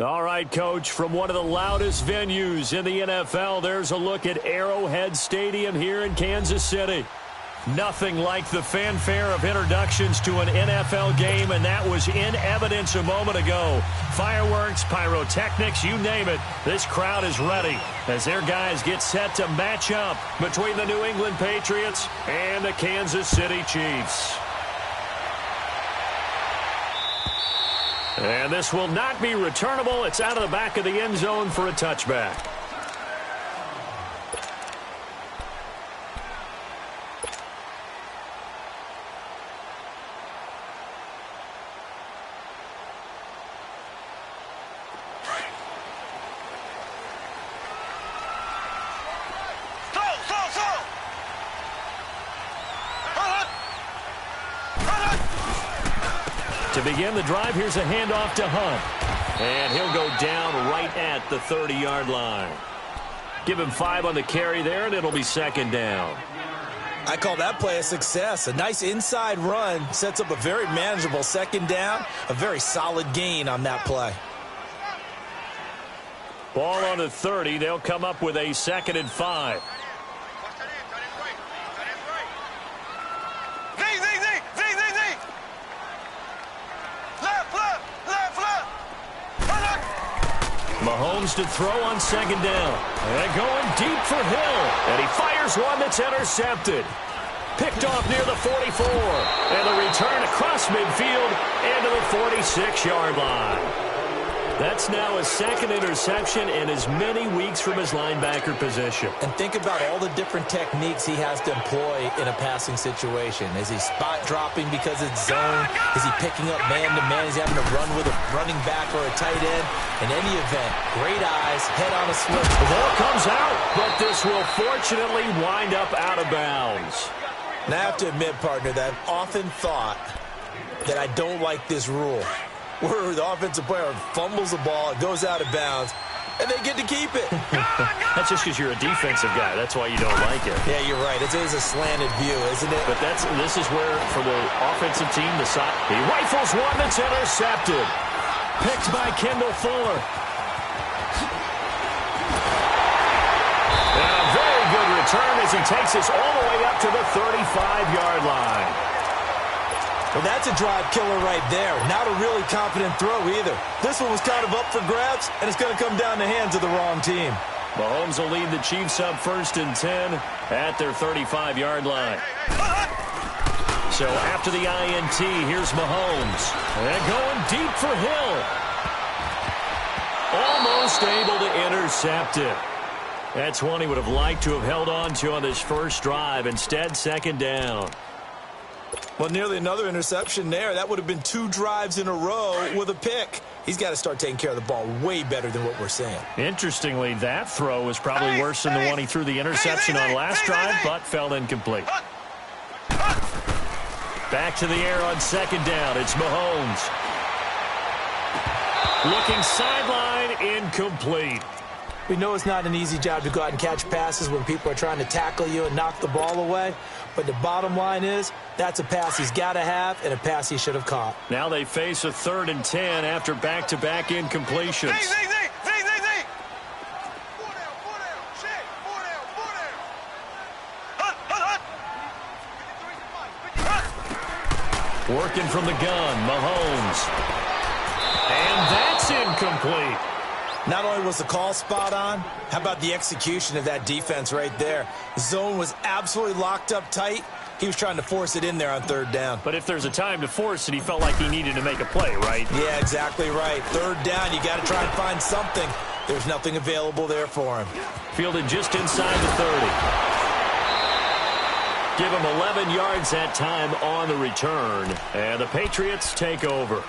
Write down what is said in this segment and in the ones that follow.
All right, Coach, from one of the loudest venues in the NFL, there's a look at Arrowhead Stadium here in Kansas City. Nothing like the fanfare of introductions to an NFL game, and that was in evidence a moment ago. Fireworks, pyrotechnics, you name it. This crowd is ready as their guys get set to match up between the New England Patriots and the Kansas City Chiefs. And this will not be returnable. It's out of the back of the end zone for a touchback. To begin the drive, here's a handoff to Hunt. And he'll go down right at the 30-yard line. Give him 5 on the carry there, and it'll be second down. I call that play a success. A nice inside run sets up a very manageable second down. A very solid gain on that play. Ball on the 30. They'll come up with a 2nd and 5. Mahomes to throw on 2nd down. And going deep for Hill. And he fires one that's intercepted. Picked off near the 44. And the return across midfield into the 46-yard line. That's now his 2nd interception in as many weeks from his linebacker position. And think about all the different techniques he has to employ in a passing situation. Is he spot dropping because it's zone? Is he picking up man-to-man? Is he having to run with a running back or a tight end? In any event, great eyes, head on a swivel. The ball comes out, but this will fortunately wind up out of bounds. And I have to admit, partner, that I've often thought that I don't like this rule, where the offensive player fumbles the ball, it goes out of bounds, and they get to keep it. That's just because you're a defensive guy. That's why you don't like it. Yeah, you're right. It is a slanted view, isn't it? But this is where, for the offensive team, he rifles one that's intercepted. Picked by Kendall Fuller. And a very good return as he takes us all the way up to the 35-yard line. Well, that's a drive killer right there. Not a really confident throw either. This one was kind of up for grabs, and it's going to come down the hands of the wrong team. Mahomes will lead the Chiefs up 1st and 10 at their 35-yard line. So after the INT, here's Mahomes. And going deep for Hill. Almost able to intercept it. That's one he would have liked to have held on to on this first drive. Instead, 2nd down. Well, nearly another interception there. That would have been 2 drives in a row with a pick. He's got to start taking care of the ball way better than what we're seeing. Interestingly, that throw was probably worse than the one he threw the interception on last drive, but fell incomplete. Back to the air on 2nd down. It's Mahomes. Looking sideline, incomplete. We know it's not an easy job to go out and catch passes when people are trying to tackle you and knock the ball away. But the bottom line is, that's a pass he's got to have and a pass he should have caught. Now they face a 3rd and 10 after back-to-back incompletions. Working from the gun, Mahomes. And that's incomplete. Not only was the call spot on, how about the execution of that defense right there? The zone was absolutely locked up tight. He was trying to force it in there on 3rd down. But if there's a time to force it, he felt like he needed to make a play, right? Yeah, exactly right. 3rd down, you got to try and find something. There's nothing available there for him. Fielded just inside the 30. Give him 11 yards that time on the return. And the Patriots take over.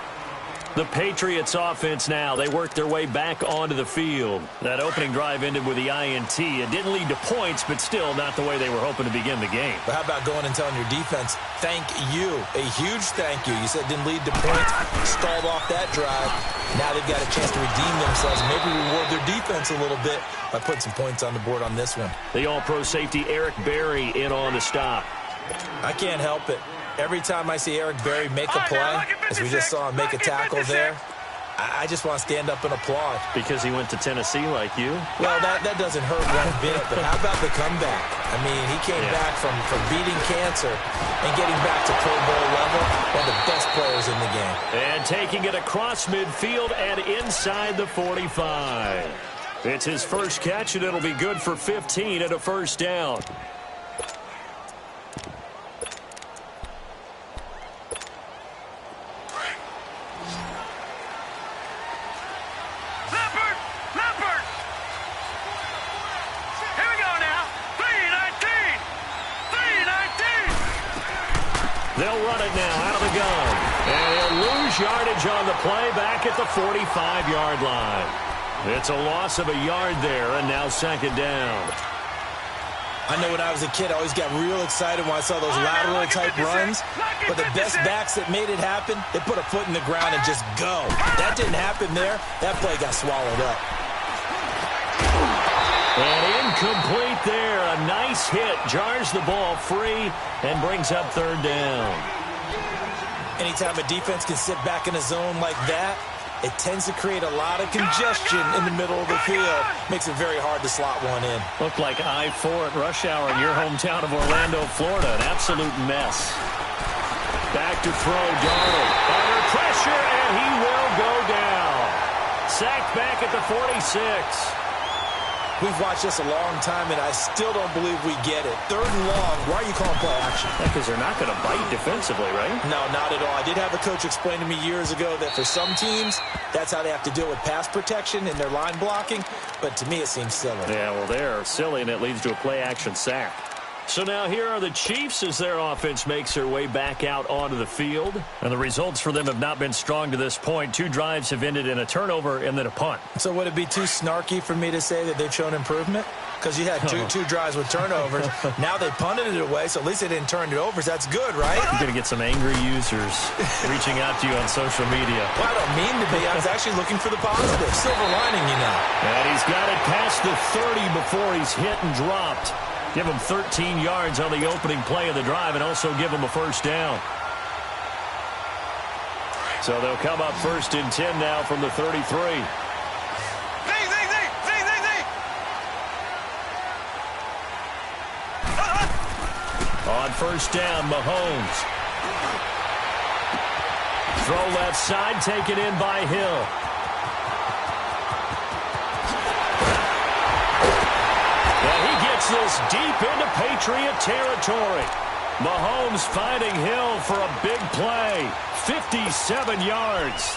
The Patriots offense now, they work their way back onto the field. That opening drive ended with the INT. It didn't lead to points, but still not the way they were hoping to begin the game. But how about going and telling your defense, thank you, a huge thank you. You said it didn't lead to points, stalled off that drive. Now they've got a chance to redeem themselves, maybe reward their defense a little bit by putting some points on the board on this one. The all-pro safety Eric Berry in on the stop. I can't help it. Every time I see Eric Berry make a play, as we just saw him make a tackle there, I just want to stand up and applaud. Because he went to Tennessee like you? Well, that doesn't hurt one bit, but how about the comeback? I mean, he came back from beating cancer and getting back to Pro Bowl level, one of the best players in the game. And taking it across midfield and inside the 45. It's his first catch, and it'll be good for 15 and a first down. They'll run it now out of the gun. And he'll lose yardage on the play back at the 45-yard line. It's a loss of a yard there, and now second down. I know when I was a kid, I always got real excited when I saw those lateral-type runs. But the best backs that made it happen, they put a foot in the ground and just go. That didn't happen there. That play got swallowed up. And incomplete there. A nice hit. Jars the ball free and brings up third down. Anytime a defense can sit back in a zone like that, it tends to create a lot of congestion in the middle of the field. Makes it very hard to slot one in. Looked like I-4 at rush hour in your hometown of Orlando, Florida. An absolute mess. Back to throw, Darnold. Under pressure, and he will go down. Sacked back at the 46. We've watched this a long time, and I still don't believe we get it. Third and long. Why are you calling play action? Because they're not going to bite defensively, right? No, not at all. I did have a coach explain to me years ago that for some teams, that's how they have to deal with pass protection and their line blocking. But to me, it seems silly. Yeah, well, they're silly, and it leads to a play-action sack. So now here are the Chiefs as their offense makes their way back out onto the field. And the results for them have not been strong to this point. 2 drives have ended in a turnover and then a punt. So would it be too snarky for me to say that they've shown improvement? Because you had two drives with turnovers. Now they punted it away, so at least they didn't turn it over. So that's good, right? You're going to get some angry users reaching out to you on social media. Well, I don't mean to be. I was actually looking for the positive. Silver lining, you know. And he's got it past the 30 before he's hit and dropped. Give him 13 yards on the opening play of the drive and also give him a first down. So they'll come up first and 10 now from the 33. On first down, Mahomes. Throw left side, taken in by Hill. This deep into Patriot territory. Mahomes finding Hill for a big play. 57 yards.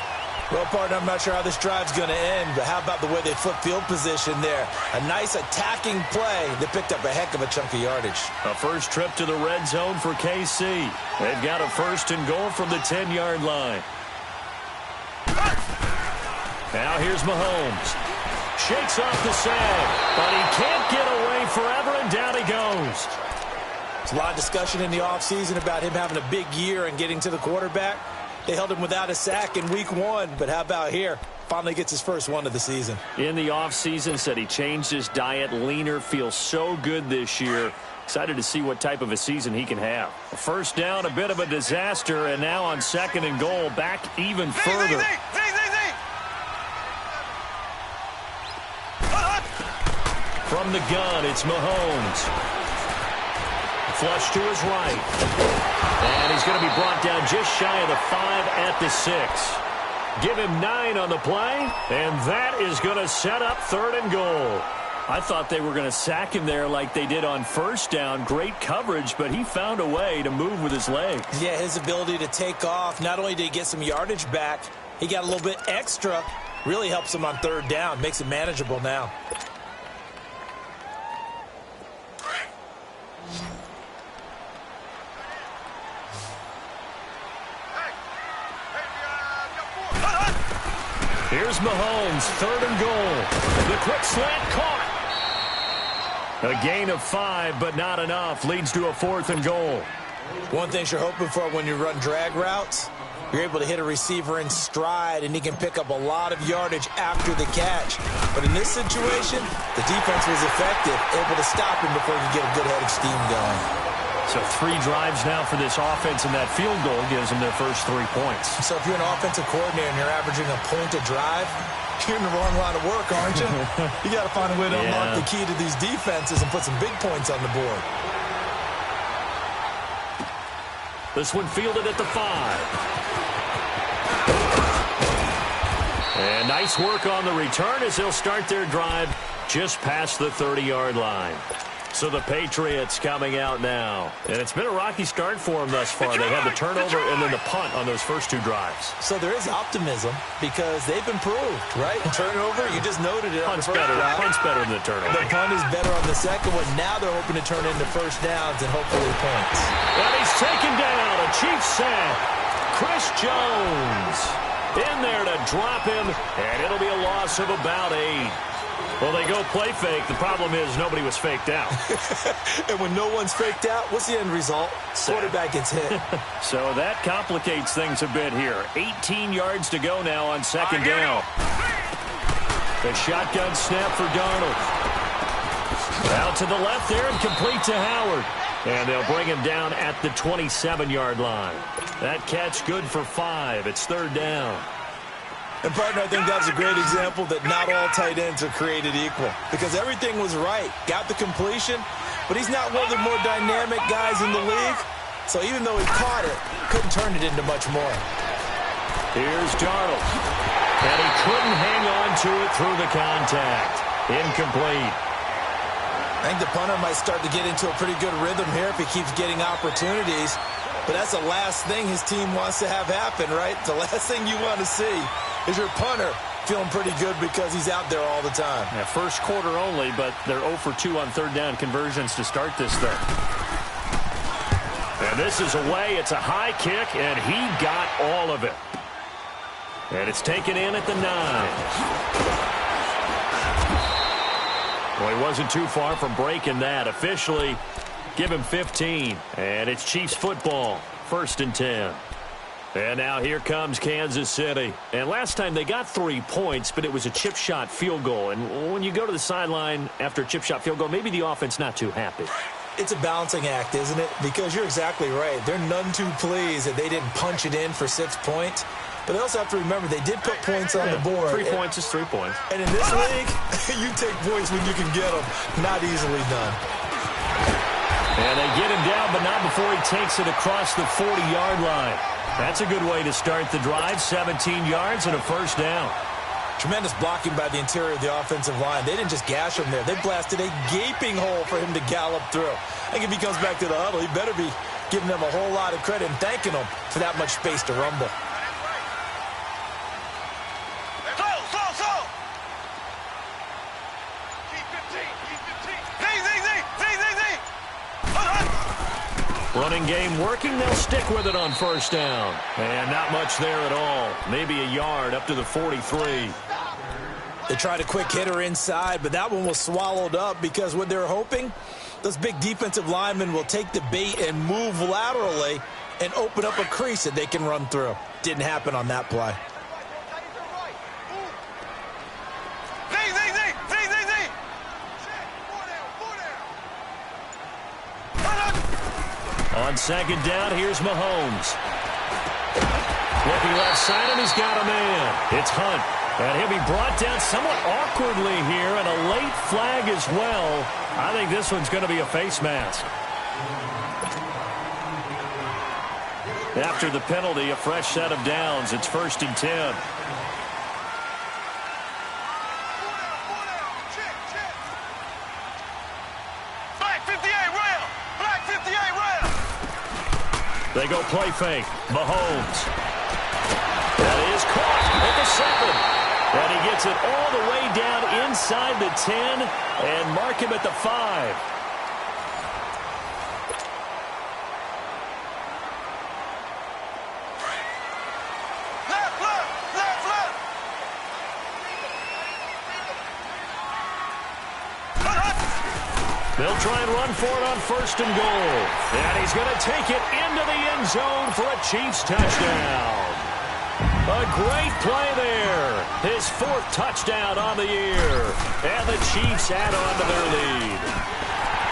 Well, partner, I'm not sure how this drive's going to end, but how about the way they flip field position there? A nice attacking play that picked up a heck of a chunk of yardage. A first trip to the red zone for KC. They've got a first and goal from the 10-yard line. Now here's Mahomes. Shakes off the sag, but he can't get away forever, and down he goes. There's a lot of discussion in the offseason about him having a big year and getting to the quarterback. They held him without a sack in week 1, but how about here? Finally gets his first one of the season. In the offseason, said he changed his diet, leaner, feels so good this year. Excited to see what type of a season he can have. A first down, a bit of a disaster, and now on second and goal, back even further. From the gun, it's Mahomes. Flush to his right. And he's going to be brought down just shy of the 5 at the 6. Give him 9 on the play, and that is going to set up third and goal. I thought they were going to sack him there like they did on first down. Great coverage, but he found a way to move with his legs. Yeah, his ability to take off, not only did he get some yardage back, he got a little bit extra. Really helps him on third down, makes it manageable now. Here's Mahomes, third and goal. The quick slant caught. A gain of 5, but not enough. Leads to a fourth and goal. One thing you're hoping for when you run drag routes, you're able to hit a receiver in stride, and he can pick up a lot of yardage after the catch. But in this situation, the defense was effective, able to stop him before he could get a good head of steam going. So 3 drives now for this offense, and that field goal gives them their first 3 points. So if you're an offensive coordinator and you're averaging a point a drive, you're in the wrong line of work, aren't you? You got to find a way to unlock the key to these defenses and put some big points on the board. This one fielded at the 5. And nice work on the return as they'll start their drive just past the 30-yard line. So the Patriots coming out now. And it's been a rocky start for them thus far. They had the turnover and then the punt on those first 2 drives. So there is optimism because they've improved, right? Turnover, you just noted it. Punt's better than the turnover. The punt is better on the second one. Now they're hoping to turn into first downs and hopefully points. And he's taken down. A Chiefs sack. Chris Jones in there to drop him, and it'll be a loss of about 8. Well, they go play fake. The problem is nobody was faked out. And when no one's faked out, what's the end result? Quarterback gets hit. So that complicates things a bit here. 18 yards to go now on second down. The shotgun snap for Darnold. Out to the left there and complete to Howard. And they'll bring him down at the 27-yard line. That catch good for 5. It's third down. And, partner, I think that's a great example that not all tight ends are created equal because everything was right. Got the completion, but he's not one of the more dynamic guys in the league. So even though he caught it, couldn't turn it into much more. Here's Darnold. And he couldn't hang on to it through the contact. Incomplete. I think the punter might start to get into a pretty good rhythm here if he keeps getting opportunities. But that's the last thing his team wants to have happen, right? The last thing you want to see is your punter feeling pretty good because he's out there all the time. Yeah, first quarter only, but they're 0 for 2 on third down conversions to start this thing. And this is away. It's a high kick, and he got all of it. And it's taken in at the 9. Well, he wasn't too far from breaking that. Officially, give him 15. And it's Chiefs football, 1st and 10. And now here comes Kansas City. And last time they got 3 points, but it was a chip shot field goal. And when you go to the sideline after a chip shot field goal, maybe the offense not too happy. It's a balancing act, isn't it? Because you're exactly right. They're none too pleased that they didn't punch it in for 6 points. But they also have to remember they did put points on the board. 3 points is 3 points. And in this league, you take points when you can get them. Not easily done. And they get him down, but not before he takes it across the 40-yard line. That's a good way to start the drive. 17 yards and a first down. Tremendous blocking by the interior of the offensive line. They didn't just gash him there. They blasted a gaping hole for him to gallop through. I think if he comes back to the huddle, he better be giving them a whole lot of credit and thanking them for that much space to rumble. Running game working. They'll stick with it on first down. And not much there at all. Maybe a yard up to the 43. They tried a quick hitter inside, but that one was swallowed up because what they're hoping, those big defensive linemen will take the bait and move laterally and open up a crease that they can run through. Didn't happen on that play. On second down, here's Mahomes. Looking left side, and he's got a man. It's Hunt. And he'll be brought down somewhat awkwardly here, and a late flag as well. I think this one's going to be a face mask. After the penalty, a fresh set of downs. It's 1st and 10. They go play fake. Mahomes. That is caught at the 7. And he gets it all the way down inside the 10 and mark him at the 5. They'll try and run for it on 1st and goal. And he's going to take it into the end zone for a Chiefs touchdown. A great play there. His 4th touchdown on the year. And the Chiefs add on to their lead.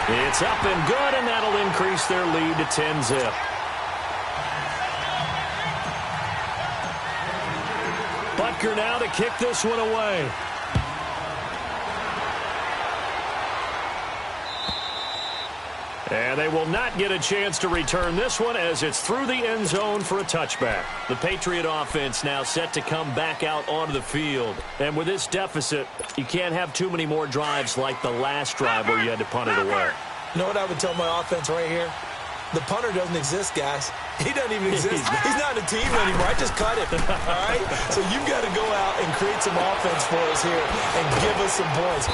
It's up and good, and that'll increase their lead to 10-zip. Butker now to kick this one away. And they will not get a chance to return this one as it's through the end zone for a touchback. The Patriot offense now set to come back out onto the field. And with this deficit, you can't have too many more drives like the last drive where you had to punt it away. You know what I would tell my offense right here? The punter doesn't exist, guys. He doesn't even exist. He's not a team anymore. I just cut him, all right? So you've got to go out and create some offense for us here and give us some points.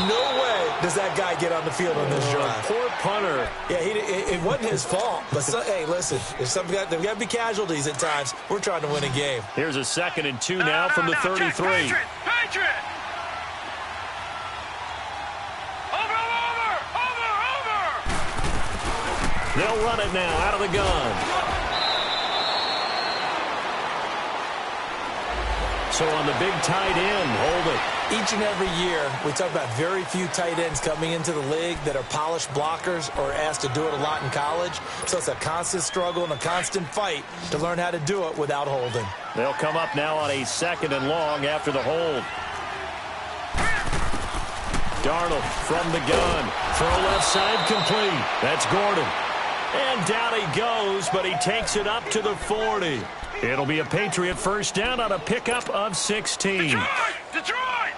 No way does that guy get on the field on this drive. Poor punter. Yeah, it wasn't his fault. But, hey, listen, there's got to be casualties at times. We're trying to win a game. Here's a 2nd and 2 now from the 33. Patriot! They'll run it now out of the gun. So on the big tight end, hold it. Each and every year, we talk about very few tight ends coming into the league that are polished blockers or asked to do it a lot in college. So it's a constant struggle and a constant fight to learn how to do it without holding. They'll come up now on a 2nd and long after the hold. Darnold from the gun. Throw left side complete. That's Gordon. And down he goes, but he takes it up to the 40. It'll be a Patriot first down on a pickup of 16. Detroit!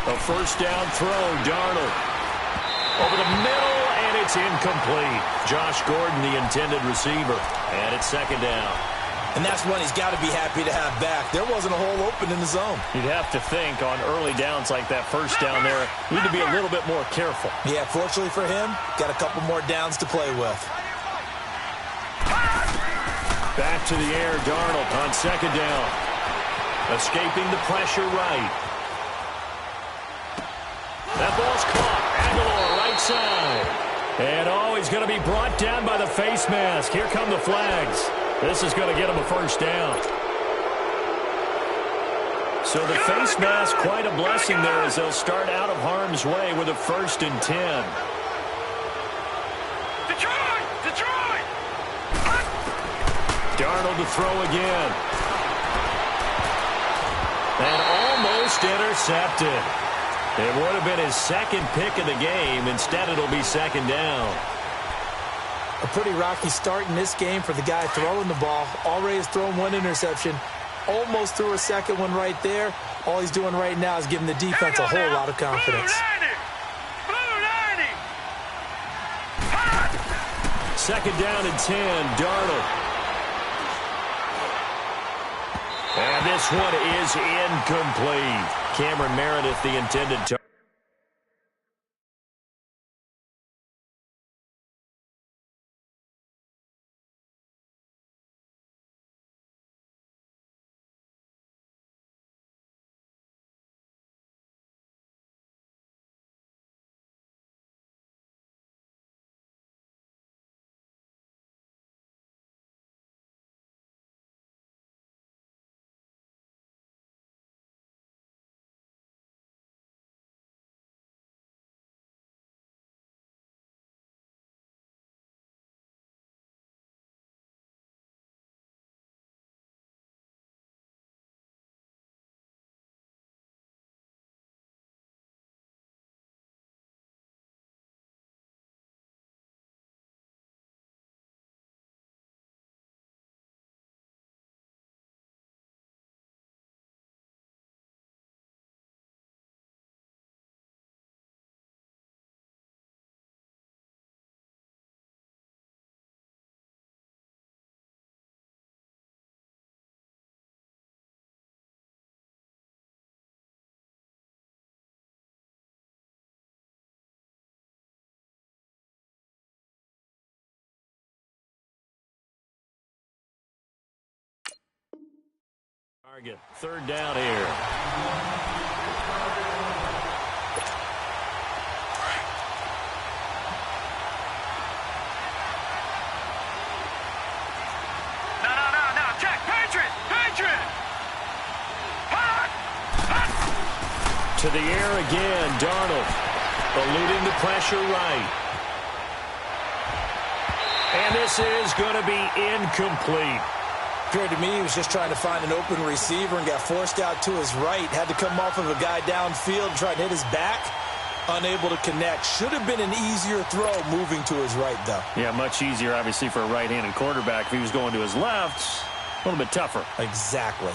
A first down throw, Darnold. Over the middle, and it's incomplete. Josh Gordon, the intended receiver. And it's 2nd down. And that's one he's got to be happy to have back. There wasn't a hole open in the zone. You'd have to think on early downs like that first down there, you need to be a little bit more careful. Yeah, fortunately for him, got a couple more downs to play with. Back to the air, Darnold on 2nd down. Escaping the pressure right. That ball's caught. Aguilar right side. And he's going to be brought down by the face mask. Here come the flags. This is going to get him a first down. So the face mask, quite a blessing there as they'll start out of harm's way with a 1st and 10. Detroit! Darnold to throw again. And almost intercepted. It would have been his 2nd pick of the game. Instead, it'll be 2nd down. A pretty rocky start in this game for the guy throwing the ball. Already has thrown 1 interception. Almost threw a 2nd one right there. All he's doing right now is giving the defense a whole lot of confidence. Blue 90! 2nd down and 10, Darnold. And this one is incomplete. Cameron Meredith, the intended target. Target, 3rd down here. No, check, Patriot! To the air again, Darnold. Eluding the pressure right. And this is going to be incomplete. Appeared to me he was just trying to find an open receiver and got forced out to his right. Had to come off of a guy downfield and try to hit his back. Unable to connect. Should have been an easier throw moving to his right, though. Yeah, much easier, obviously, for a right-handed quarterback. If he was going to his left, a little bit tougher. Exactly.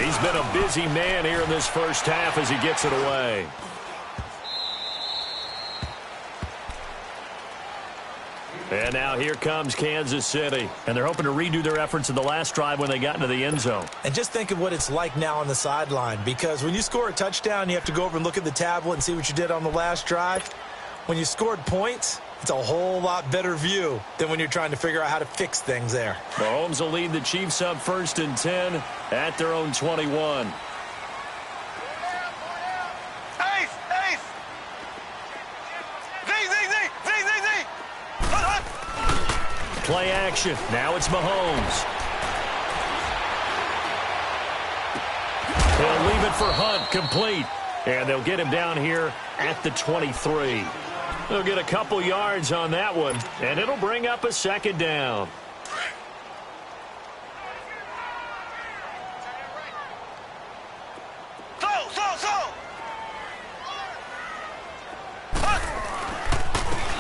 He's been a busy man here in this first half as he gets it away. And now here comes Kansas City. And they're hoping to redo their efforts in the last drive when they got into the end zone. And just think of what it's like now on the sideline. Because when you score a touchdown, you have to go over and look at the tablet and see what you did on the last drive. When you scored points, it's a whole lot better view than when you're trying to figure out how to fix things there. Mahomes will lead the Chiefs up 1st and 10 at their own 21. Play action. Now it's Mahomes. He'll leave it for Hunt, complete. And they'll get him down here at the 23. They'll get a couple yards on that one, and it'll bring up a 2nd down.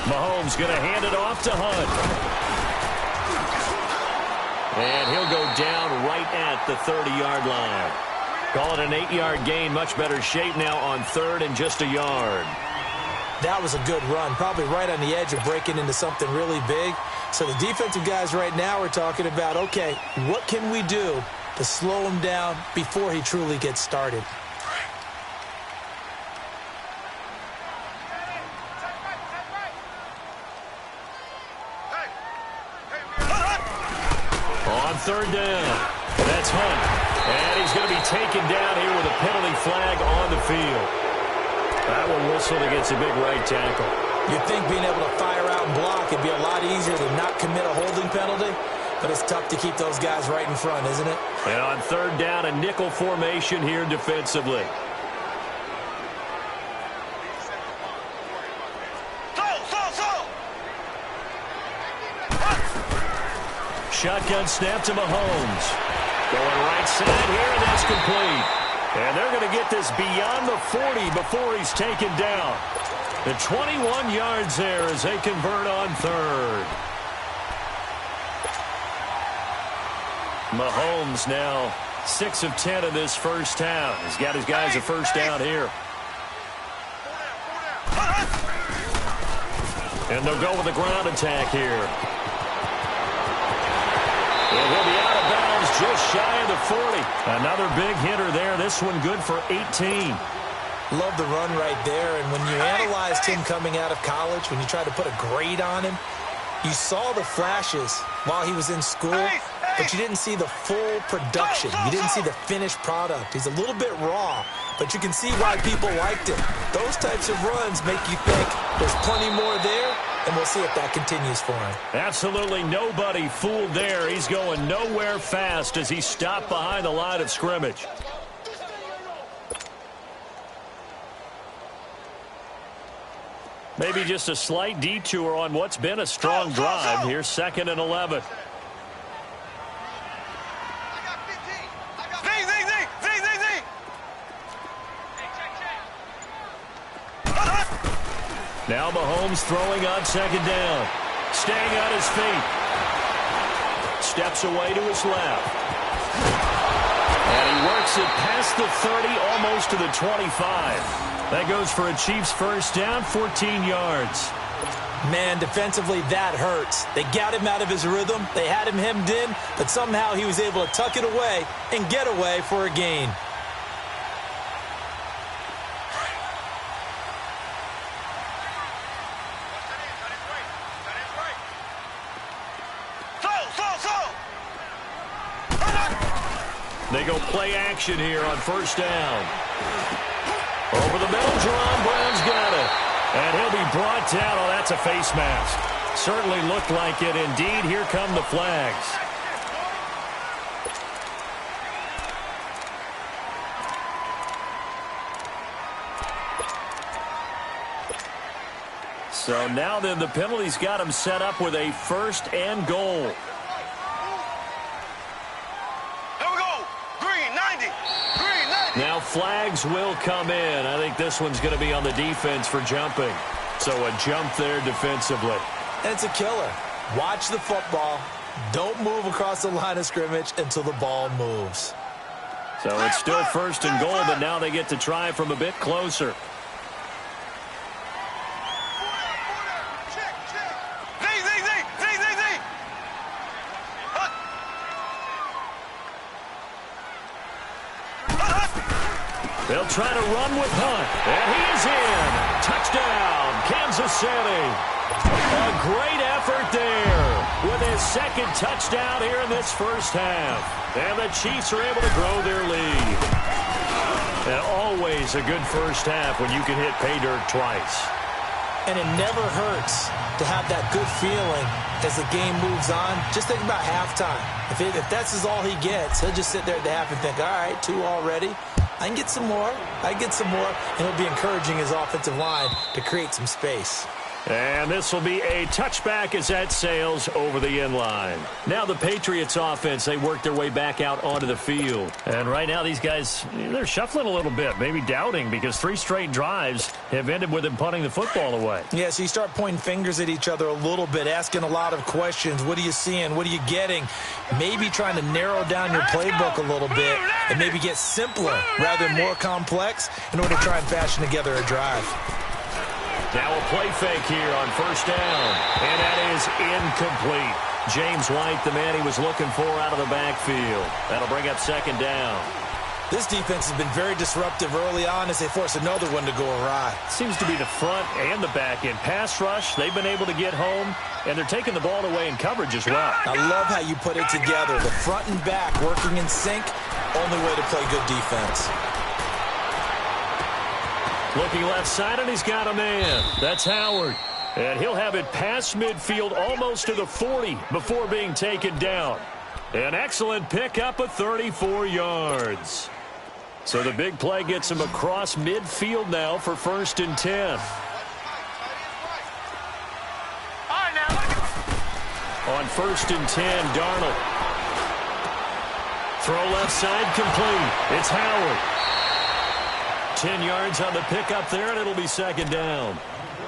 Mahomes going to hand it off to Hunt. And he'll go down right at the 30-yard line. Call it an 8-yard gain. Much better shape now on 3rd and just a yard. That was a good run. Probably right on the edge of breaking into something really big. So the defensive guys right now are talking about, okay, what can we do to slow him down before he truly gets started? On 3rd down, that's Hunt. And he's going to be taken down here with a penalty flag on the field. That one whistled against a big right tackle. You'd think being able to fire out and block would be a lot easier than not commit a holding penalty, but it's tough to keep those guys right in front, isn't it? And on 3rd down, a nickel formation here defensively. Shotgun snap to Mahomes. Going right side here, and that's complete. And they're going to get this beyond the 40 before he's taken down. The 21 yards there as they convert on 3rd. Mahomes now 6 of 10 in this first half. He's got his guys a first down here. And they'll go with the ground attack here. And he'll be out of bounds just shy of the 40. Another big hitter there. This one good for 18. Love the run right there. And when you analyzed him coming out of college, when you tried to put a grade on him, you saw the flashes while he was in school, but you didn't see the full production. You didn't see the finished product. He's a little bit raw, but you can see why people liked him. Those types of runs make you think there's plenty more there, and we'll see if that continues for him. Absolutely nobody fooled there. He's going nowhere fast as he stopped behind the line of scrimmage. Maybe just a slight detour on what's been a strong drive. Here's 2nd and 11. Now Mahomes throwing on 2nd down. Staying on his feet. Steps away to his left. And he works it past the 30, almost to the 25. That goes for a Chiefs first down, 14 yards. Man, defensively, that hurts. They got him out of his rhythm. They had him hemmed in, but somehow he was able to tuck it away and get away for a gain. They go play action here on first down. Over the middle, Jerron Brown's got it. And he'll be brought down. Oh, that's a face mask. Certainly looked like it. Indeed, here come the flags. So now then the penalty's got him set up with a 1st and goal. Here we go. Green 90. Green 90. Now flags will come in. I think this one's going to be on the defense for jumping. So a jump there defensively. And it's a killer. Watch the football. Don't move across the line of scrimmage until the ball moves. So it's still 1st and goal, but now they get to try from a bit closer. They'll try to run with Hunt, and he is in. Touchdown, Kansas City. A great effort there with his 2nd touchdown here in this first half. And the Chiefs are able to grow their lead. And always a good first half when you can hit pay dirt twice. And it never hurts to have that good feeling as the game moves on. Just think about halftime. If that's all he gets, he'll just sit there at the half and think, all right, 2 already. I can get some more. I can get some more. And he'll be encouraging his offensive line to create some space. And this will be a touchback as that sails over the end line. Now the Patriots offense, they work their way back out onto the field. And right now these guys, they're shuffling a little bit, maybe doubting, because 3 straight drives have ended with them punting the football away. Yeah, so you start pointing fingers at each other a little bit, asking a lot of questions. What are you seeing? What are you getting? Maybe trying to narrow down your playbook a little bit and maybe get simpler rather than more complex in order to try and fashion together a drive. Now a play fake here on 1st down, and that is incomplete. James White, the man he was looking for out of the backfield. That'll bring up 2nd down. This defense has been very disruptive early on as they force another one to go awry. Seems to be the front and the back end. Pass rush, they've been able to get home, and they're taking the ball away in coverage as well. I love how you put it together. The front and back working in sync, only way to play good defense. Looking left side, and he's got a man. That's Howard. And he'll have it past midfield almost to the 40 before being taken down. An excellent pickup of 34 yards. So the big play gets him across midfield now for 1st and 10. On 1st and 10, Darnold. Throw left side complete. It's Howard. 10 yards on the pickup there, and it'll be 2nd down.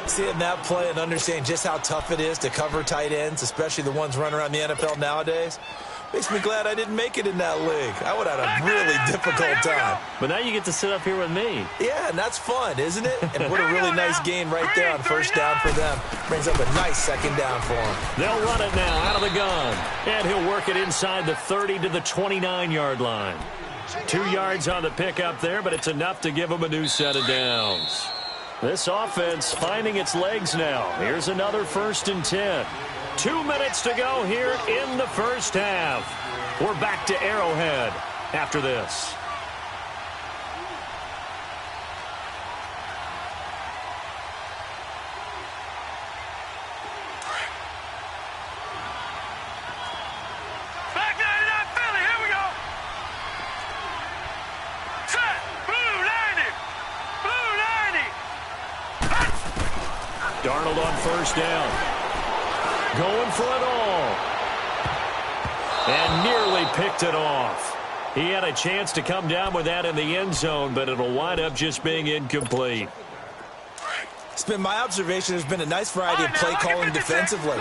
Seeing that play and understanding just how tough it is to cover tight ends, especially the ones running around the NFL nowadays, makes me glad I didn't make it in that league. I would have had a really difficult time. But now you get to sit up here with me. Yeah, and that's fun, isn't it? And what a really nice gain right there on 1st down for them. Brings up a nice 2nd down for them. They'll run it now out of the gun. And he'll work it inside the 30 to the 29-yard line. 2 yards on the pickup there, but it's enough to give them a new set of downs. This offense finding its legs now. Here's another 1st and 10. 2 minutes to go here in the first half. We're back to Arrowhead after this. Darnold on 1st down. Going for it all. And nearly picked it off. He had a chance to come down with that in the end zone, but it'll wind up just being incomplete. It's been my observation there's been a nice variety of play calling defensively.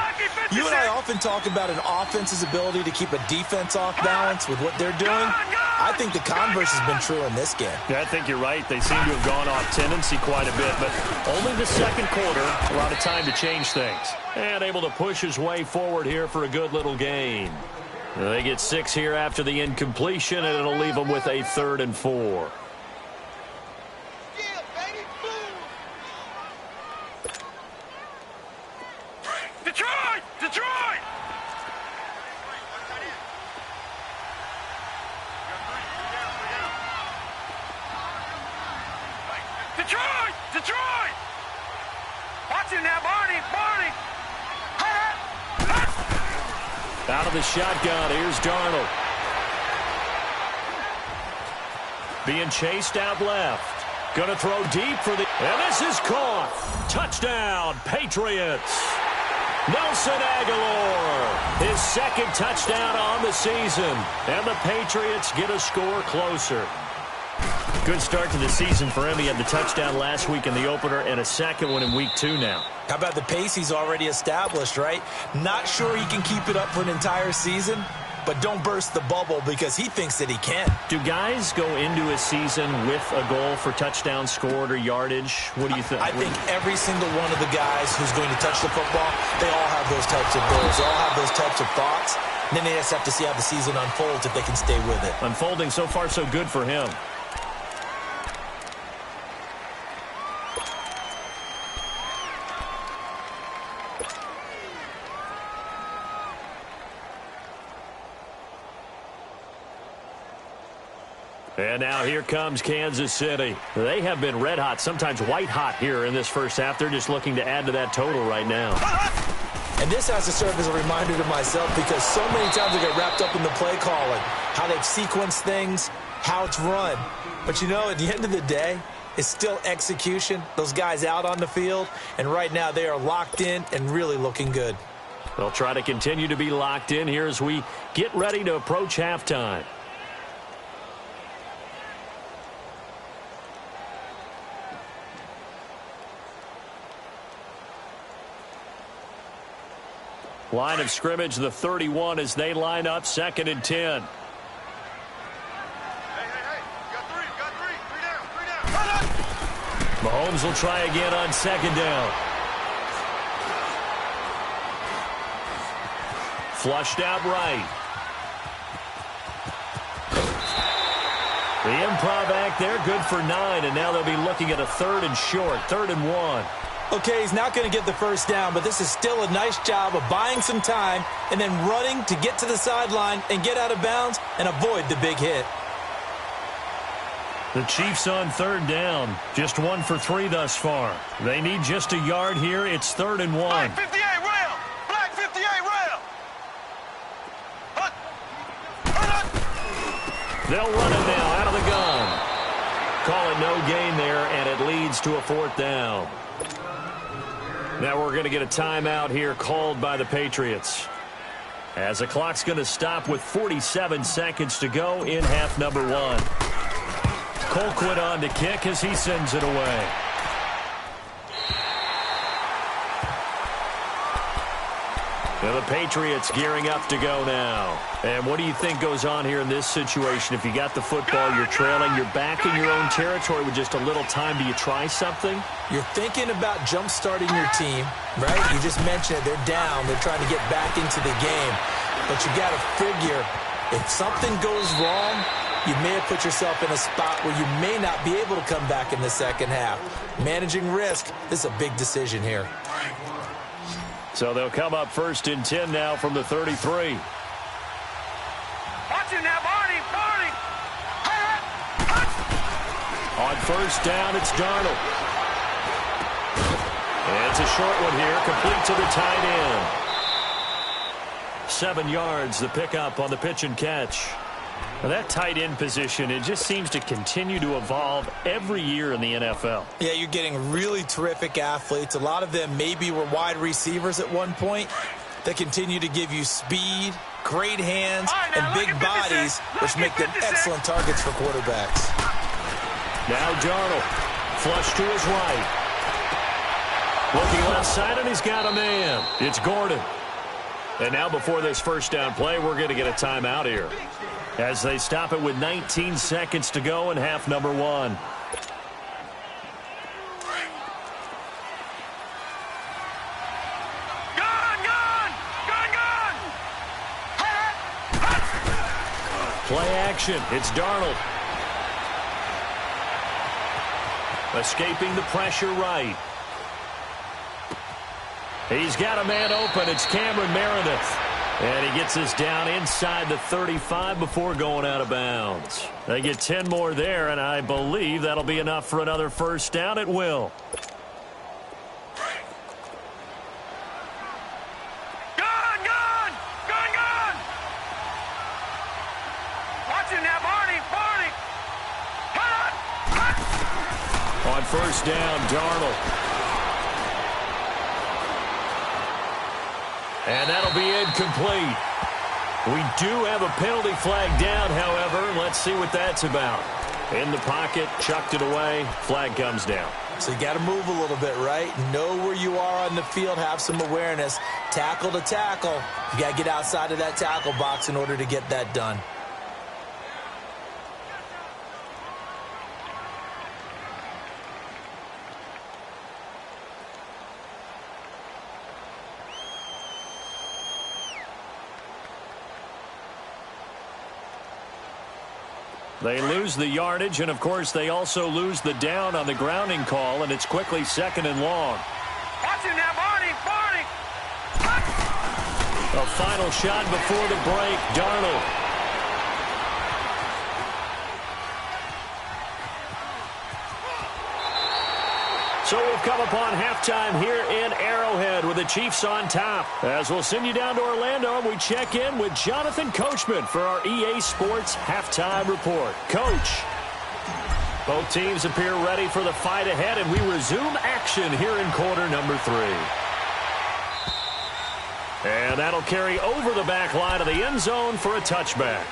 You and I often talk about an offense's ability to keep a defense off balance with what they're doing. I think the converse has been true in this game. Yeah, I think you're right. They seem to have gone off tendency quite a bit, but only the 2nd quarter, a lot of time to change things. And able to push his way forward here for a good little gain. They get 6 here after the incompletion, and it'll leave them with a 3rd and 4. Detroit! Detroit! Detroit! Detroit! Watch it now, Barney! Barney! Out of the shotgun, here's Darnold. Being chased out left. Going to throw deep for the... And this is caught. Touchdown, Patriots. Nelson Aguilar, his second touchdown on the season. And the Patriots get a score closer. Good start to the season for him. He had the touchdown last week in the opener and a second one in week 2 now. How about the pace he's already established, right? Not sure he can keep it up for an entire season, but don't burst the bubble because he thinks that he can. Do guys go into a season with a goal for touchdown scored or yardage? What do you think? I think every single one of the guys who's going to touch the football, they all have those types of goals. They all have those types of thoughts. And then they just have to see how the season unfolds if they can stay with it. Unfolding so far so good for him. And now here comes Kansas City. They have been red hot, sometimes white hot here in this first half. They're just looking to add to that total right now. And this has to serve as a reminder to myself because so many times I get wrapped up in the play calling, how they've sequenced things, how it's run. But, you know, at the end of the day, it's still execution. Those guys out on the field, and right now they are locked in and really looking good. They'll try to continue to be locked in here as we get ready to approach halftime. Line of scrimmage, the 31 as they line up, 2nd and 10. Hey. Got three down. Mahomes will try again on 2nd down. Flushed out right. The improv act there, good for 9, and now they'll be looking at a 3rd and short, 3rd and 1. Okay, he's not going to get the first down, but this is still a nice job of buying some time and then running to get to the sideline and get out of bounds and avoid the big hit. The Chiefs on 3rd down. Just 1 for 3 thus far. They need just a yard here. It's 3rd and 1. Black 58 rail. Black 58 rail. They'll run it now out of the gun. Call it no gain there, and it leads to a 4th down. Now we're going to get a timeout here called by the Patriots. As the clock's going to stop with 47 seconds to go in half number 1. Colquitt on to kick as he sends it away. Now the Patriots gearing up to go now. And what do you think goes on here in this situation? If you got the football, you're trailing, you're back in your own territory with just a little time. Do you try something? You're thinking about jump-starting your team, right? You just mentioned it. They're down. They're trying to get back into the game. But you got to figure if something goes wrong, you may have put yourself in a spot where you may not be able to come back in the second half. Managing risk, this is a big decision here. So they'll come up 1st and 10 now from the 33. Watch it now, Barney. On 1st down, it's Darnold. And it's a short one here, complete to the tight end. 7 yards, the pickup on the pitch and catch. Now that tight end position, it just seems to continue to evolve every year in the NFL. Yeah, you're getting really terrific athletes. A lot of them maybe were wide receivers at one point. They continue to give you speed, great hands, and big bodies, which make them excellent targets for quarterbacks. Now Darnold, flush to his right. Looking left side, and he's got a man. It's Gordon. And now before this 1st down play, we're going to get a timeout here, as they stop it with 19 seconds to go in half number 1. Play action. It's Darnold. Escaping the pressure right. He's got a man open. It's Cameron Meredith. And he gets us down inside the 35 before going out of bounds. They get 10 more there, and I believe that'll be enough for another 1st down. It will. first down, Darnold. And that'll be incomplete. We do have a penalty flag down, however. Let's see what that's about. In the pocket, chucked it away, flag comes down. So you got to move a little bit, right? Know where you are on the field, have some awareness. Tackle to tackle. You got to get outside of that tackle box in order to get that done. They lose the yardage, and, of course, they also lose the down on the grounding call, and it's quickly second and long. Watch him now, Barney! A final shot before the break, Darnold. So we've come upon halftime here in Arrowhead with the Chiefs on top. As we'll send you down to Orlando, and we check in with Jonathan Coachman for our EA Sports Halftime Report. Coach, both teams appear ready for the fight ahead, and we resume action here in quarter number 3. And that'll carry over the back line of the end zone for a touchback.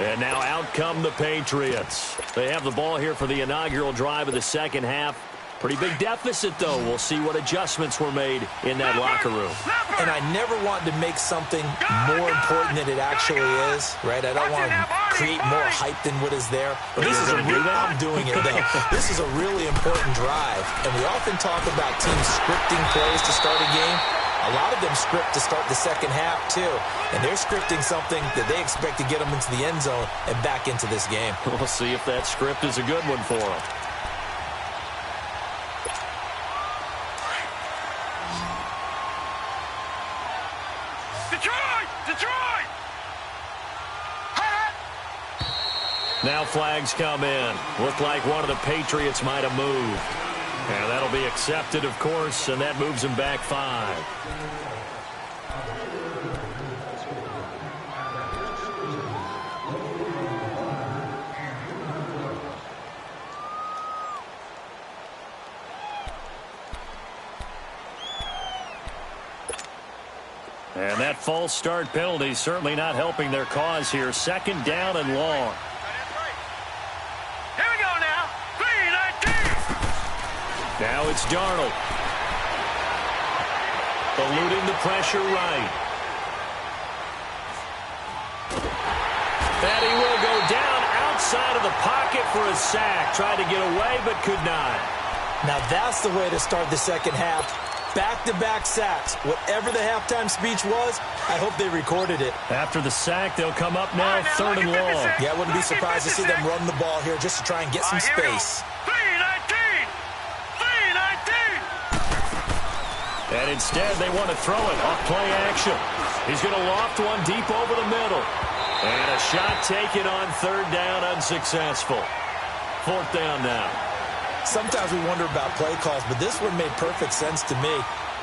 And now out come the Patriots. They have the ball here for the inaugural drive of the second half. Pretty big deficit, though. We'll see what adjustments were made in that locker room. And I never want to make something more important than it actually is, right? I don't want to create more hype than what is there. But this is I'm doing it, though. This is a really important drive. And we often talk about teams scripting plays to start a game. A lot of them script to start the second half, too. And they're scripting something that they expect to get them into the end zone and back into this game. We'll see if that script is a good one for them. Detroit! Now flags come in. Looked like one of the Patriots might have moved. And that'll be accepted, of course, and that moves them back 5. And that false start penalty certainly not helping their cause here. Second down and long. Here we go now. 3-19. Now it's Darnold. Eluding the pressure right. And he will go down outside of the pocket for a sack. Tried to get away but could not. Now that's the way to start the second half. Back-to-back sacks. Whatever the halftime speech was, I hope they recorded it. After the sack, they'll come up now, third and long. Yeah, I wouldn't be surprised to see them run the ball here just to try and get some space. 3-19. And instead, they want to throw it off play action. He's going to loft one deep over the middle. And a shot taken on third down, unsuccessful. Fourth down now. Sometimes we wonder about play calls, but this one made perfect sense to me.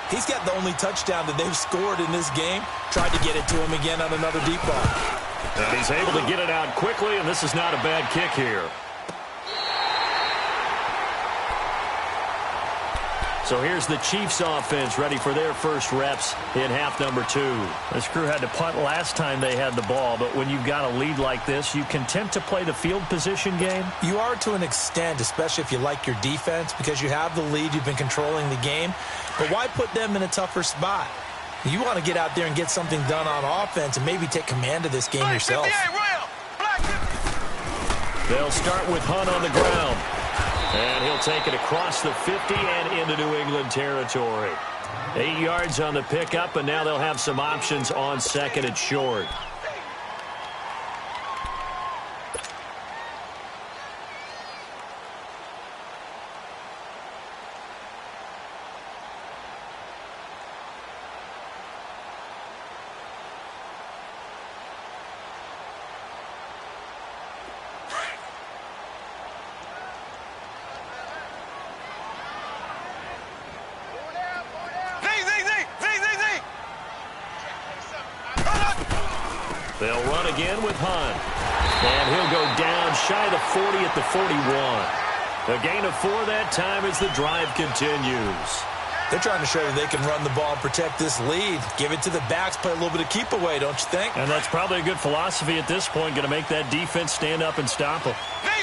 He's got the only touchdown that they've scored in this game. Tried to get it to him again on another deep ball. And he's able to get it out quickly, and this is not a bad kick here. So here's the Chiefs offense ready for their first reps in half number 2. This crew had to punt last time they had the ball, but when you've got a lead like this, you content to play the field position game? You are to an extent, especially if you like your defense, because you have the lead, you've been controlling the game. But why put them in a tougher spot? You want to get out there and get something done on offense and maybe take command of this game yourself. They'll start with Hunt on the ground. And he'll take it across the 50 and into New England territory. 8 yards on the pickup, and now they'll have some options on second and short. They'll run again with Hunt. And he'll go down shy of the 40 at the 41. A gain of 4 that time as the drive continues. They're trying to show that they can run the ball and protect this lead. Give it to the backs, play a little bit of keep away, don't you think? And that's probably a good philosophy at this point, going to make that defense stand up and stop them. Here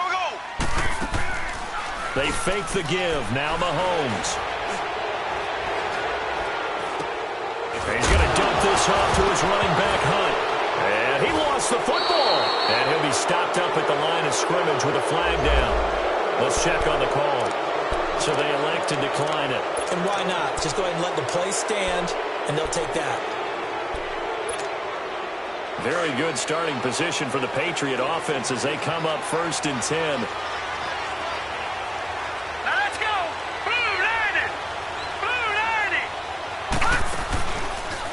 we go. They fake the give. Now Mahomes. He's going to dump this off to his running back, Hunt. And he lost the football. And he'll be stopped up at the line of scrimmage with a flag down. Let's check on the call. So they elect to decline it. And why not? Just go ahead and let the play stand, and they'll take that. Very good starting position for the Patriot offense as they come up 1st and 10. Now let's go. Blue 90. Blue 90.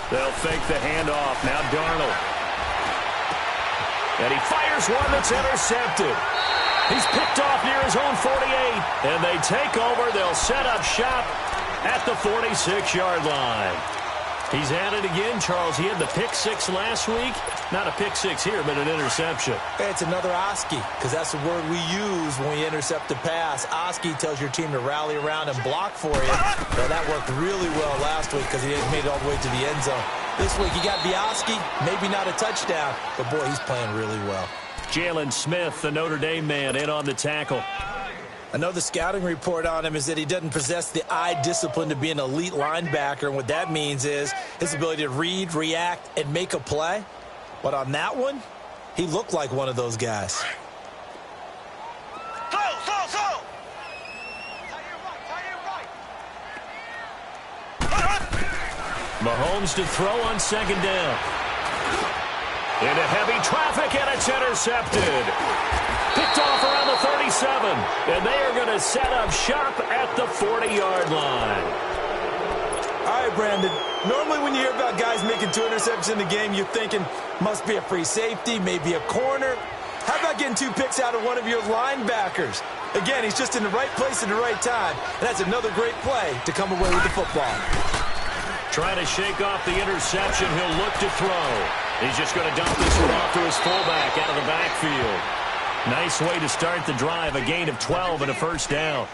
They'll fake the handoff. Now Darnold. And he fires one that's intercepted. He's picked off near his own 48. And they take over. They'll set up shop at the 46-yard line. He's at it again, Charles. He had the pick 6 last week. Not a pick 6 here, but an interception. It's another Oski, because that's the word we use when we intercept a pass. Oski tells your team to rally around and block for you. Well, that worked really well last week because he made it all the way to the end zone. This week, you got Oski, maybe not a touchdown, but boy, he's playing really well. Jalen Smith, the Notre Dame man, in on the tackle. Another scouting report on him is that he doesn't possess the eye discipline to be an elite linebacker. And what that means is his ability to read, react, and make a play. But on that one, he looked like one of those guys. Slow. Mahomes to throw on 2nd down. Into heavy traffic, and it's intercepted. Picked off around the 37, and they are going to set up shop at the 40-yard line. All right, Brandon. Normally when you hear about guys making 2 interceptions in the game, you're thinking must be a free safety, maybe a corner. How about getting 2 picks out of one of your linebackers? Again, he's just in the right place at the right time, and that's another great play to come away with the football. Trying to shake off the interception. He'll look to throw. He's just going to dump this one off to his fullback out of the backfield. Nice way to start the drive, a gain of 12 and a 1st down.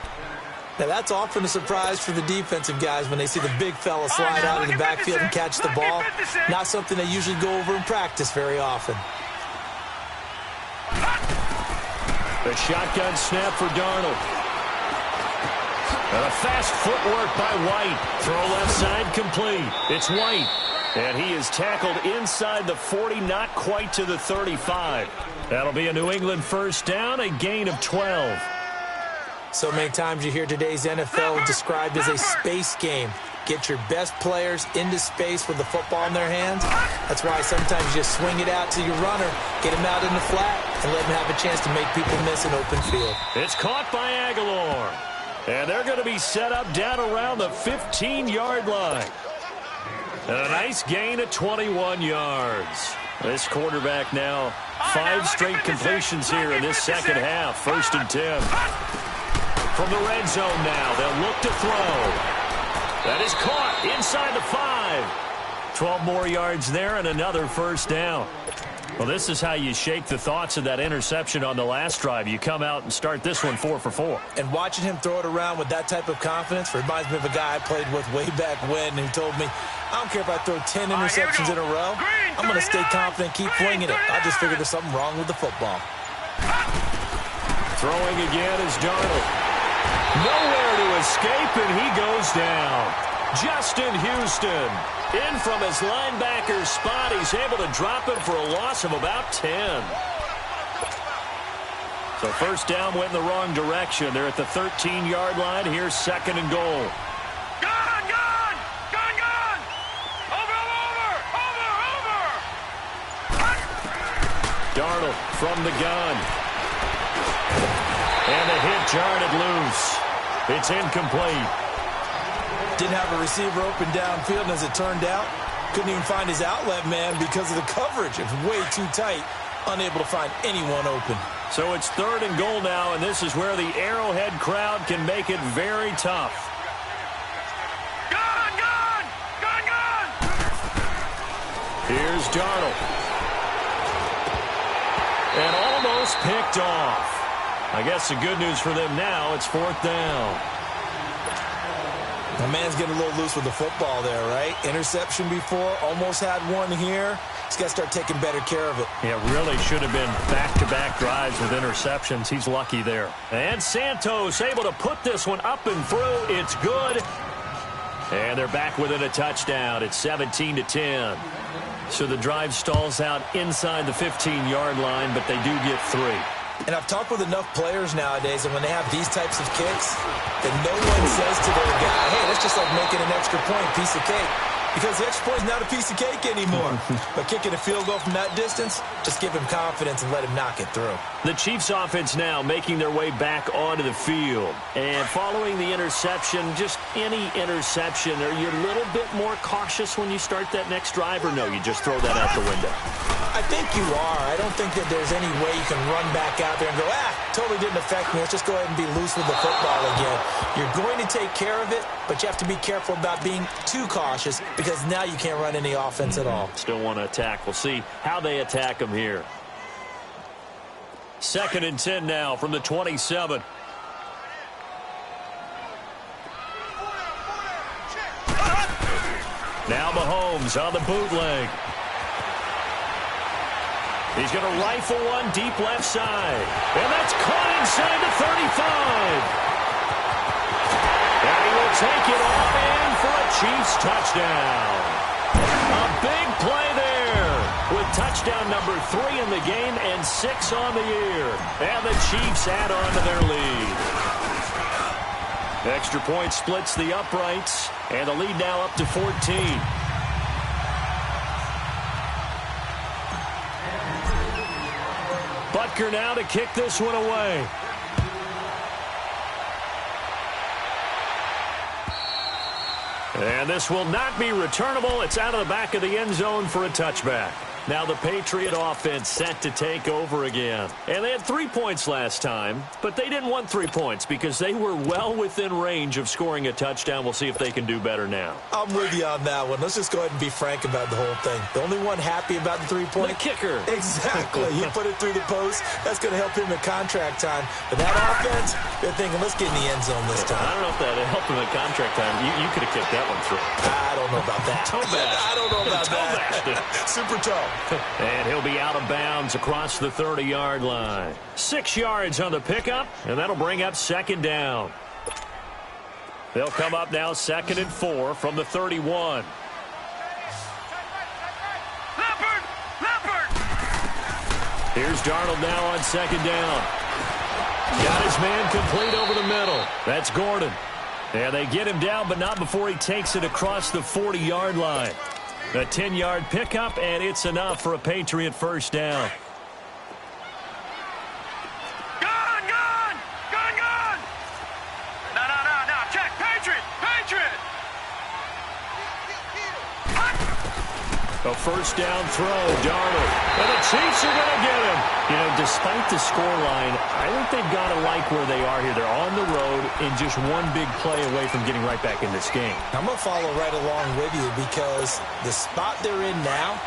Now, that's often a surprise for the defensive guys when they see the big fella slide out of the backfield and catch the ball. Not something they usually go over in practice very often. The shotgun snap for Darnold. And a fast footwork by White. Throw left side complete. It's White. And he is tackled inside the 40, not quite to the 35. That'll be a New England 1st down, a gain of 12. So many times you hear today's NFL described as a space game. Get your best players into space with the football in their hands. That's why sometimes you just swing it out to your runner, get him out in the flat, and let him have a chance to make people miss an open field. It's caught by Aguilar. And they're going to be set up down around the 15-yard line. And a nice gain of 21 yards. This quarterback now 5 straight completions here in this second half. 1st and 10. From the red zone now, they'll look to throw. That is caught inside the 5. 12 more yards there and another 1st down. Well, this is how you shake the thoughts of that interception on the last drive. You come out and start this one 4 for 4. And watching him throw it around with that type of confidence reminds me of a guy I played with way back when who told me, I don't care if I throw 10 interceptions in a row. I'm going to stay confident, keep flinging it. I just figured there's something wrong with the football. Throwing again is Darnold. Nowhere to escape, and he goes down. Justin Houston in from his linebacker spot. He's able to drop him for a loss of about 10. So 1st down went in the wrong direction. They're at the 13-yard line. Here's 2nd and goal. Gone! Over! Darnold from the gun. And the hit jarred it loose. It's incomplete. Didn't have a receiver open downfield, and as it turned out, couldn't even find his outlet man because of the coverage. It was way too tight, unable to find anyone open. So it's 3rd and goal now, and this is where the Arrowhead crowd can make it very tough. Gone! Here's Darnold. And almost picked off. I guess the good news for them now, it's 4th down. My man's getting a little loose with the football there, right? Interception before, almost had one here. He's got to start taking better care of it. Yeah, really should have been back-to-back drives with interceptions. He's lucky there. And Santos able to put this one up and through. It's good. And they're back within a touchdown. It's 17-10. So the drive stalls out inside the 15-yard line, but they do get 3. And I've talked with enough players nowadays, and when they have these types of kicks, that no one says to their guy, hey, that's just like making an extra point, piece of cake. Because the extra point is not a piece of cake anymore. But kicking a field goal from that distance, just give him confidence and let him knock it through. The Chiefs offense now making their way back onto the field. And following the interception, just any interception, are you a little bit more cautious when you start that next drive, or no, you just throw that out the window? I think you are. I don't think that there's any way you can run back out there and go, totally didn't affect me. Let's just go ahead and be loose with the football again. You're going to take care of it, but you have to be careful about being too cautious because now you can't run any offense at all. Still want to attack. We'll see how they attack them here. 2nd and 10 now from the 27. Now Mahomes on the bootleg. He's going to rifle one deep left side. And that's caught inside the 35. And he will take it all in for a Chiefs touchdown. A big play there with touchdown number 3 in the game and 6 on the year. And the Chiefs add on to their lead. Extra point splits the uprights. And the lead now up to 14. Butker now to kick this one away. And this will not be returnable. It's out of the back of the end zone for a touchback. Now the Patriot offense set to take over again. And they had 3 points last time, but they didn't want 3 points because they were well within range of scoring a touchdown. We'll see if they can do better now. I'm with you on that one. Let's just go ahead and be frank about the whole thing. The only one happy about the 3-point? The kicker. Exactly. He put it through the post. That's going to help him at contract time. But that offense, they're thinking, let's get in the end zone this time. I don't know if that helped him at contract time. You could have kicked that one through. I don't know about that. I don't know about that. Super toe. And he'll be out of bounds across the 30-yard line. 6 yards on the pickup, and that'll bring up 2nd down. They'll come up now 2nd and 4 from the 31. Here's Darnold now on 2nd down. Got his man complete over the middle. That's Gordon. And they get him down, but not before he takes it across the 40-yard line. A 10-yard pickup, and it's enough for a Patriot 1st down. Gone! No, check, Patriot! A 1st down throw, Darnold. And the Chiefs are going to get him. You know, despite the scoreline, I think they've got to like where they are here. They're on the road and just one big play away from getting right back in this game. I'm going to follow right along with you because the spot they're in now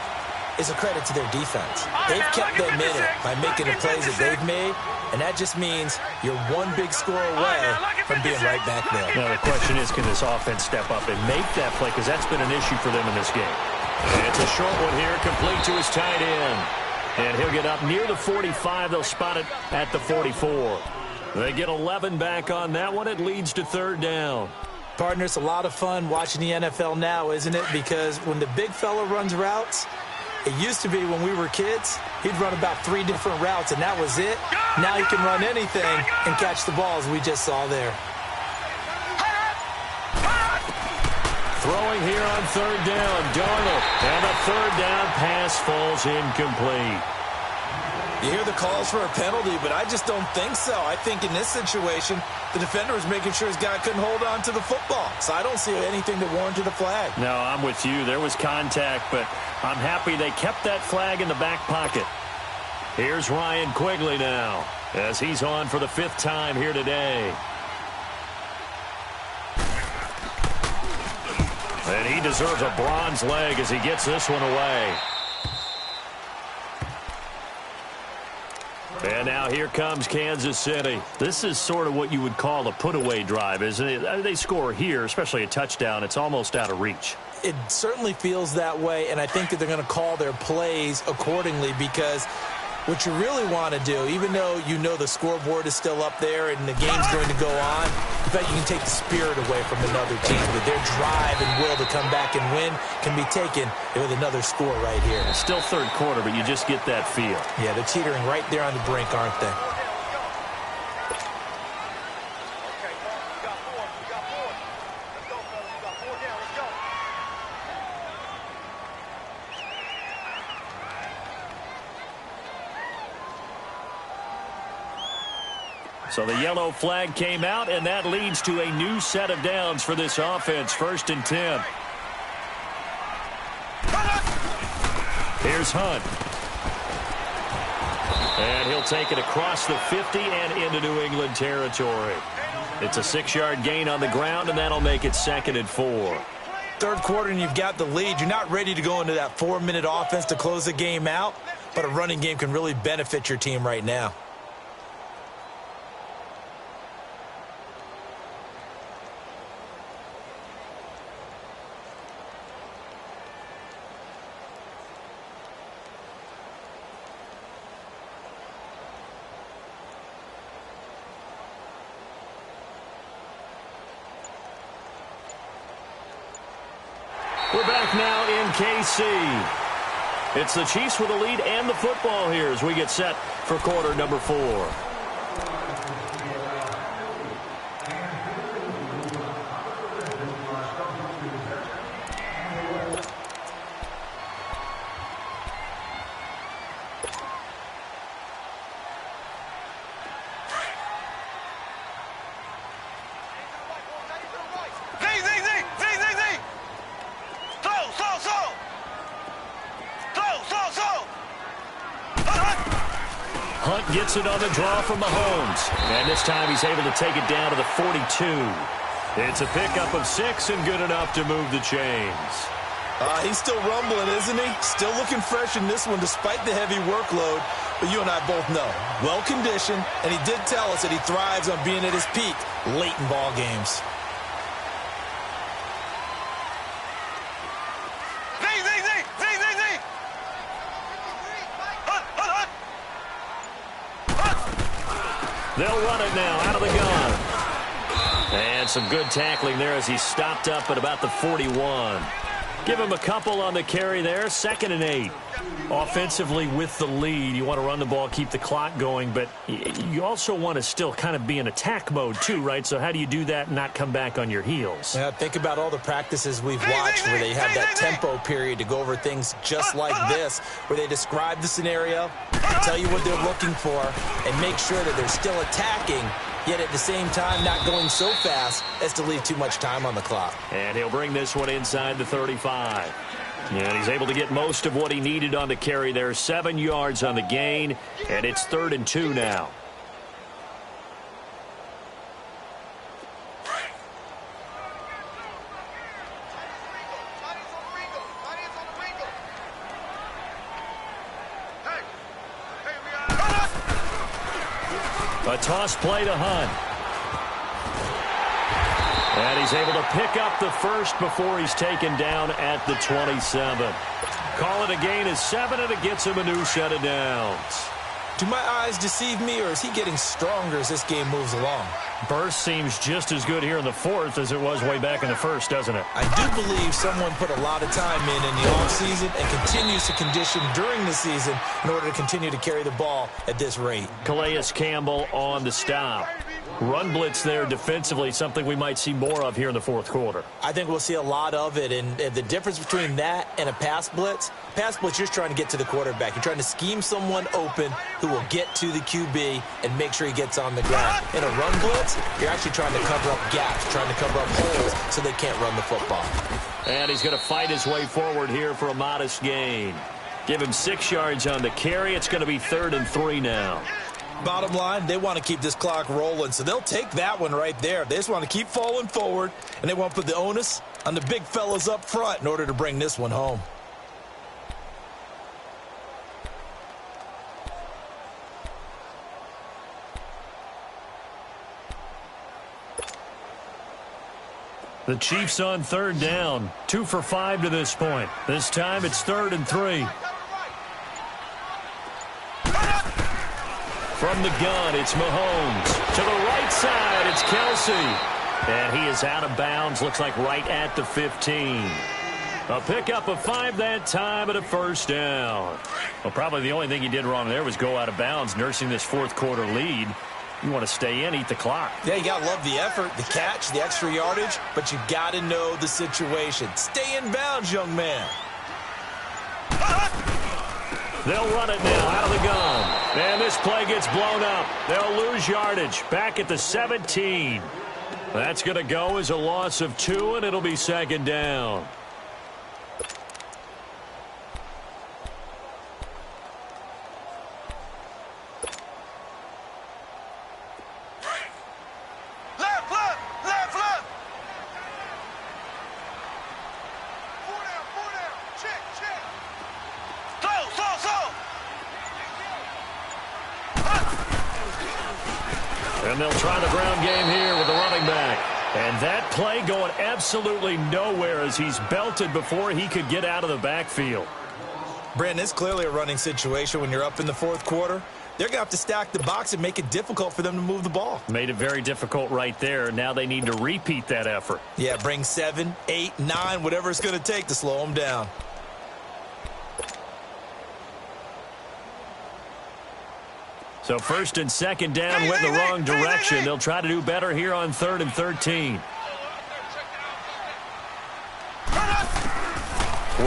is a credit to their defense. They've kept them in it by making the plays that they've made, and that just means you're one big score away from being right back there. Now, the question is, can this offense step up and make that play? Because that's been an issue for them in this game. And it's a short one here, complete to his tight end. And he'll get up near the 45. They'll spot it at the 44. They get 11 back on that one. It leads to 3rd down. Partner, it's a lot of fun watching the NFL now, isn't it? Because when the big fella runs routes, it used to be when we were kids, he'd run about 3 different routes, and that was it. Now he can run anything and catch the balls we just saw there. Throwing here on 3rd down, Darnold. And the 3rd down pass falls incomplete. You hear the calls for a penalty, but I just don't think so. I think in this situation, the defender was making sure his guy couldn't hold on to the football. So I don't see anything that warranted a flag. No, I'm with you. There was contact, but I'm happy they kept that flag in the back pocket. Here's Ryan Quigley now, as he's on for the 5th time here today. And he deserves a bronze leg as he gets this one away. And now here comes Kansas City. This is sort of what you would call a put-away drive, isn't it? They score here, especially a touchdown. It's almost out of reach. It certainly feels that way, and I think that they're going to call their plays accordingly, because what you really want to do, even though you know the scoreboard is still up there and the game's going to go on, in fact, you can take the spirit away from another team. But their drive and will to come back and win can be taken with another score right here. It's still third quarter, but you just get that feel. Yeah, they're teetering right there on the brink, aren't they? So the yellow flag came out, and that leads to a new set of downs for this offense. 1st and 10. Here's Hunt. And he'll take it across the 50 and into New England territory. It's a 6-yard gain on the ground, and that'll make it 2nd and 4. Third quarter, and you've got the lead. You're not ready to go into that 4-minute offense to close the game out, but a running game can really benefit your team right now. We're back now in KC. It's the Chiefs with the lead and the football here as we get set for quarter number 4. Hunt gets it on the draw from Mahomes. And this time he's able to take it down to the 42. It's a pickup of 6 and good enough to move the chains. He's still rumbling, isn't he? Still looking fresh in this one despite the heavy workload. But you and I both know, well-conditioned, and he did tell us that he thrives on being at his peak late in ball games. They'll run it now out of the gun. And some good tackling there as he stopped up at about the 41. Give him a couple on the carry there. 2nd and 8. Offensively with the lead, you want to run the ball, keep the clock going, but you also want to still kind of be in attack mode too, right? So how do you do that and not come back on your heels? Yeah, think about all the practices we've watched where they have that tempo period to go over things just like this, where they describe the scenario, tell you what they're looking for, and make sure that they're still attacking, yet at the same time not going so fast as to leave too much time on the clock. And he'll bring this one inside the 35. And he's able to get most of what he needed on the carry there. 7 yards on the gain, and it's 3rd and 2 now. A toss play to Hunt. And he's able to pick up the first before he's taken down at the 27. Call it a gain of 7, and it gets him a new set of downs. Do my eyes deceive me, or is he getting stronger as this game moves along? Burst seems just as good here in the 4th as it was way back in the 1st, doesn't it? I do believe someone put a lot of time in the offseason and continues to condition during the season in order to continue to carry the ball at this rate. Calais Campbell on the stop. Run blitz there defensively, something we might see more of here in the 4th quarter. I think we'll see a lot of it, and the difference between that and a pass blitz, you're just trying to get to the quarterback. You're trying to scheme someone open who will get to the QB and make sure he gets on the ground. In a run blitz, you're actually trying to cover up gaps, trying to cover up holes so they can't run the football. And he's going to fight his way forward here for a modest gain. Give him 6 yards on the carry. It's going to be 3rd and 3 now. Bottom line, they want to keep this clock rolling, so they'll take that one right there. They just want to keep falling forward, and they want to put the onus on the big fellas up front in order to bring this one home. The Chiefs on third down. 2 for 5 to this point. This time it's 3rd and 3. From the gun, it's Mahomes. To the right side, it's Kelsey. And he is out of bounds. Looks like right at the 15. A pickup of 5 that time and a first down. Well, probably the only thing he did wrong there was go out of bounds, nursing this fourth quarter lead. You want to stay in, eat the clock. Yeah, you got to love the effort, the catch, the extra yardage, but you got to know the situation. Stay in bounds, young man. They'll run it now out of the gun. And this play gets blown up. They'll lose yardage. Back at the 17. That's going to go as a loss of 2, and it'll be 2nd down. And they'll try the ground game here with the running back. And that play going absolutely nowhere as he's belted before he could get out of the backfield. Brandon, it's clearly a running situation when you're up in the fourth quarter. They're going to have to stack the box and make it difficult for them to move the ball. Made it very difficult right there. Now they need to repeat that effort. Yeah, bring 7, 8, 9, whatever it's going to take to slow them down. So 1st and 2nd down went in the wrong direction. They'll try to do better here on 3rd and 13.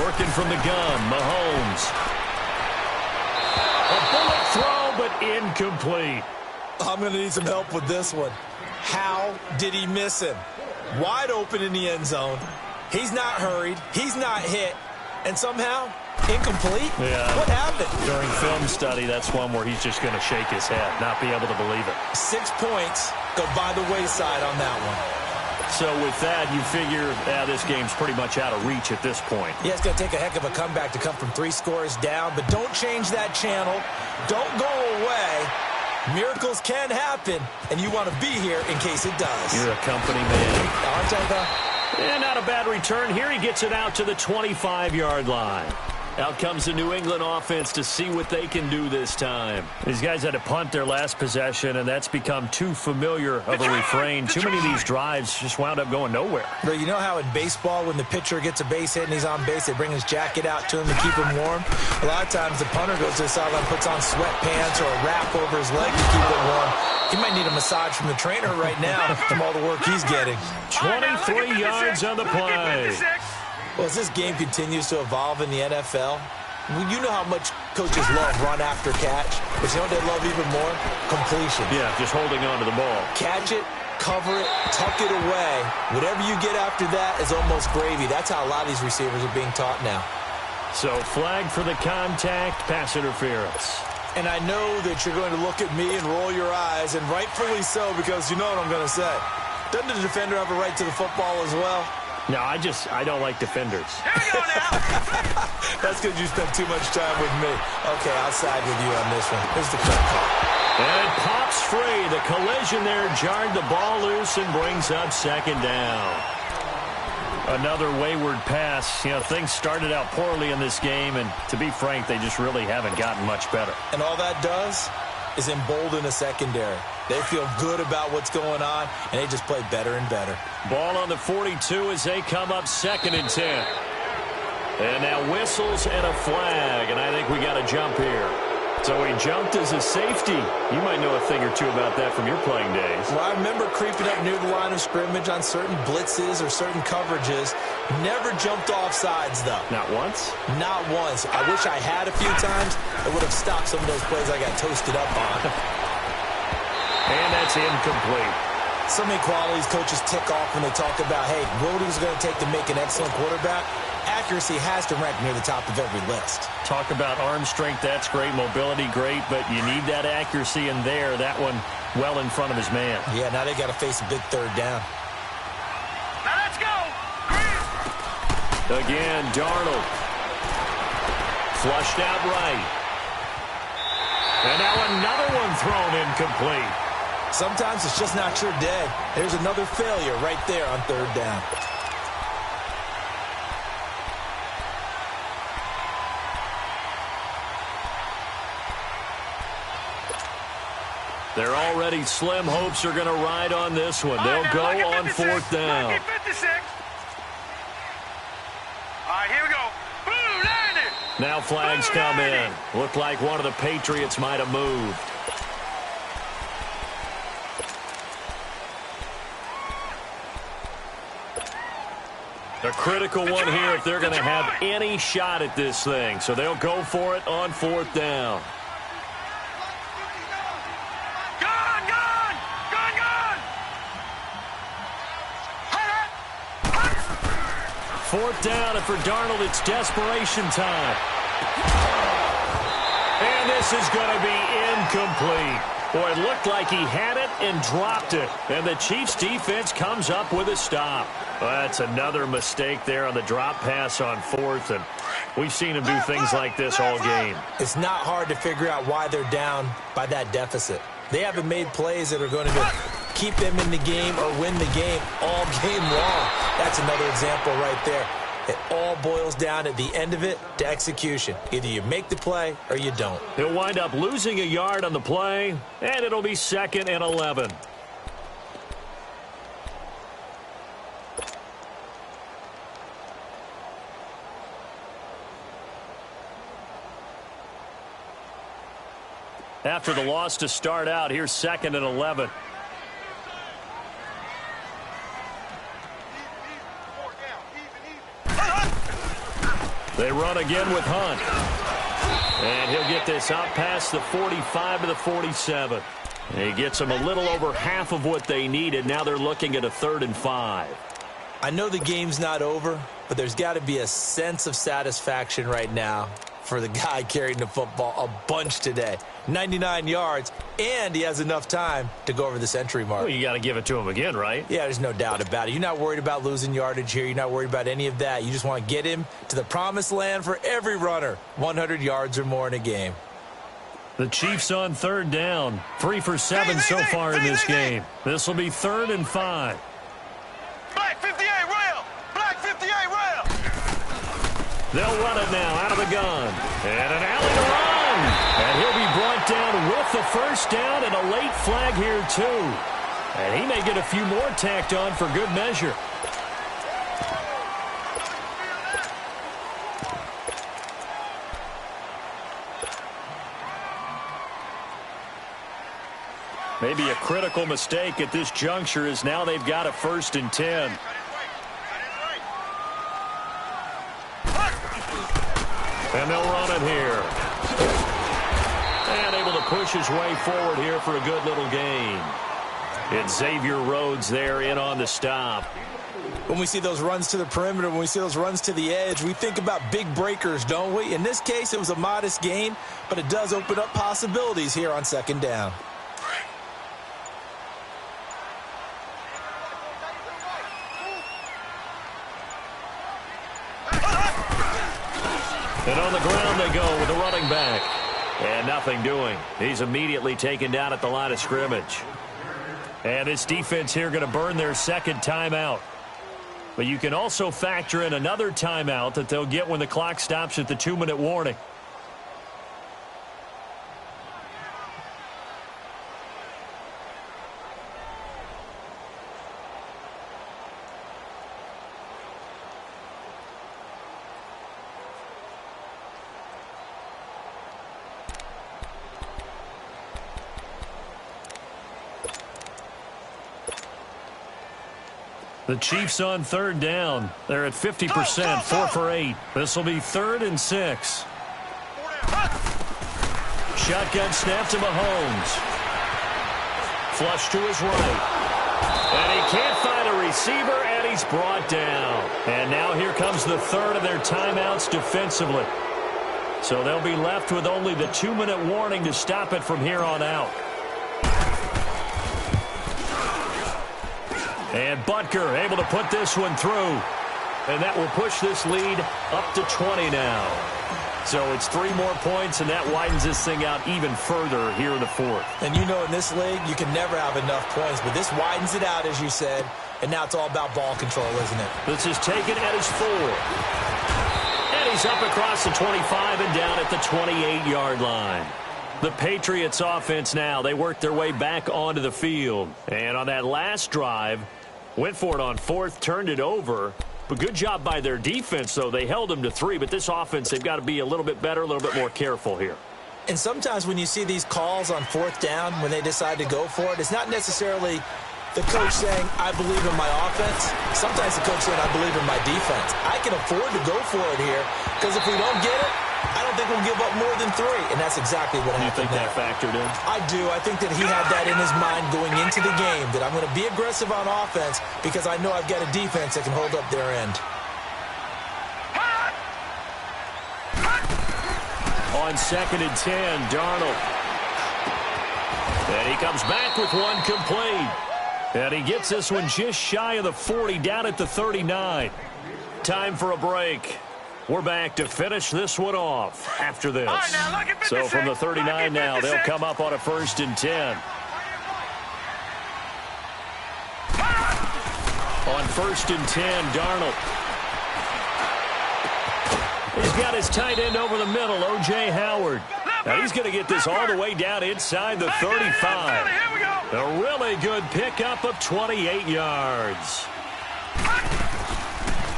Working from the gun, Mahomes. A bullet throw, but incomplete. I'm going to need some help with this one. How did he miss him? Wide open in the end zone. He's not hurried. He's not hit. And somehow, incomplete? Yeah. What happened? During film study, that's one where he's just going to shake his head, not be able to believe it. 6 points go by the wayside on that one. So with that, you figure this game's pretty much out of reach at this point. Yeah, it's going to take a heck of a comeback to come from 3 scores down, but don't change that channel. Don't go away. Miracles can happen, and you want to be here in case it does. You're a company man. Aren't I, though? And not a bad return. Here he gets it out to the 25-yard line. Out comes the New England offense to see what they can do this time. These guys had to punt their last possession, and that's become too familiar of a refrain. Too many of these drives just wound up going nowhere. But you know how in baseball, when the pitcher gets a base hit and he's on base, they bring his jacket out to him to keep him warm? A lot of times the punter goes to the sideline, puts on sweatpants or a wrap over his leg to keep it warm. He might need a massage from the trainer right now from all the work he's getting. 23 yards on the play. Well, as this game continues to evolve in the NFL, you know how much coaches love run after catch, but you know what they love even more? Completion. Yeah, just holding on to the ball. Catch it, cover it, tuck it away. Whatever you get after that is almost gravy. That's how a lot of these receivers are being taught now. So flag for the contact, pass interference. And I know that you're going to look at me and roll your eyes, and rightfully so, because you know what I'm going to say. Doesn't the defender have a right to the football as well? No, I don't like defenders. Here we go now. That's because you spent too much time with me. Okay, I'll side with you on this one. Here's the cut call. And it pops free. The collision there jarred the ball loose and brings up 2nd down. Another wayward pass. You know, things started out poorly in this game, and to be frank, they just really haven't gotten much better. And all that does is embolden a secondary. They feel good about what's going on, and they just play better and better. Ball on the 42 as they come up 2nd and 10. And now whistles and a flag, and I think we got a jump here. So he jumped as a safety. You might know a thing or two about that from your playing days. Well, I remember creeping up near the line of scrimmage on certain blitzes or certain coverages. Never jumped off sides, though. Not once? Not once. I wish I had a few times. It would have stopped some of those plays I got toasted up on. And that's incomplete. So many qualities coaches tick off when they talk about, hey, what is it going to take to make an excellent quarterback? Accuracy has to rank near the top of every list. Talk about arm strength, that's great. Mobility, great. But you need that accuracy in there. That one well in front of his man. Yeah, now they got to face a big 3rd down. Now let's go. Again, Darnold. Flushed out right. And now another one thrown incomplete. Sometimes it's just not your day. There's another failure right there on 3rd down. Their already slim hopes are going to ride on this one. They'll go on 4th down. All right, here we go. Boom, landed. Now flags come in. Looked like one of the Patriots might have moved. A critical one here if they're going to have any shot at this thing. So they'll go for it on 4th down. Gun, gun, gun, gun. 4th down, and for Darnold, it's desperation time. And this is going to be incomplete. Boy, it looked like he had it and dropped it. And the Chiefs defense comes up with a stop. Well, that's another mistake there on the drop pass on 4th, and we've seen him do things like this all game. It's not hard to figure out why they're down by that deficit. They haven't made plays that are going to keep them in the game or win the game all game long. That's another example right there. It all boils down at the end of it to execution. Either you make the play or you don't. He'll wind up losing a yard on the play, and it'll be 2nd and 11. After the loss to start out, here's 2nd and 11. They run again with Hunt. And he'll get this out past the 45 to the 47. He gets them a little over half of what they needed. Now they're looking at a 3rd and 5. I know the game's not over, but there's got to be a sense of satisfaction right now for the guy carrying the football a bunch today. 99 yards, and he has enough time to go over the century mark. Well, you got to give it to him again, right? Yeah, there's no doubt about it. You're not worried about losing yardage here. You're not worried about any of that. You just want to get him to the promised land for every runner. 100 yards or more in a game. The Chiefs on 3rd down. 3 for 7 so far in this game. This will be 3rd and 5. Black 58 rail. Black 58 rail. They'll run it now out of the gun. And an alley to run. And he'll be brought down with the 1st down and a late flag here too. And he may get a few more tacked on for good measure. Maybe a critical mistake at this juncture is now they've got a 1st and 10. And they'll run it here. And able to push his way forward here for a good little gain. It's Xavier Rhodes there in on the stop. When we see those runs to the perimeter, when we see those runs to the edge, we think about big breakers, don't we? In this case, it was a modest gain, but it does open up possibilities here on 2nd down. And on the ground they go with the running back. And nothing doing. He's immediately taken down at the line of scrimmage. And this defense here going to burn their 2nd timeout. But you can also factor in another timeout that they'll get when the clock stops at the 2-minute warning. The Chiefs on 3rd down. They're at 50%, 4 for 8. This will be 3rd and 6. Shotgun snap to Mahomes. Flush to his right. And he can't find a receiver, and he's brought down. And now here comes the 3rd of their timeouts defensively. So they'll be left with only the 2-minute warning to stop it from here on out. And Butker able to put this one through. And that will push this lead up to 20 now. So it's 3 more points, and that widens this thing out even further here in the 4th. And you know in this league, you can never have enough points, but this widens it out, as you said. And now it's all about ball control, isn't it? This is taken at his 4. And he's up across the 25 and down at the 28-yard line. The Patriots offense now, they work their way back onto the field. And on that last drive, went for it on fourth, turned it over. But good job by their defense, though. They held them to 3, but this offense, they've got to be a little bit better, a little bit more careful here. And sometimes when you see these calls on fourth down, when they decide to go for it, it's not necessarily the coach saying, I believe in my offense. Sometimes the coach saying, I believe in my defense. I can afford to go for it here because if we don't get it, I don't think we'll give up more than 3. And that's exactly what happened. You think that factored in? I do. I think that he had that in his mind going into the game, that I'm going to be aggressive on offense because I know I've got a defense that can hold up their end. On 2nd and 10, Darnold. And he comes back with one complete. And he gets this one just shy of the 40, down at the 39. Time for a break. We're back to finish this one off after this. Right, now, so from the 39 now, they'll come up on a 1st and 10. On 1st and 10, Darnold. He's got his tight end over the middle, O.J. Howard. Now he's going to get this all the way down inside the 35. A really good pickup of 28 yards.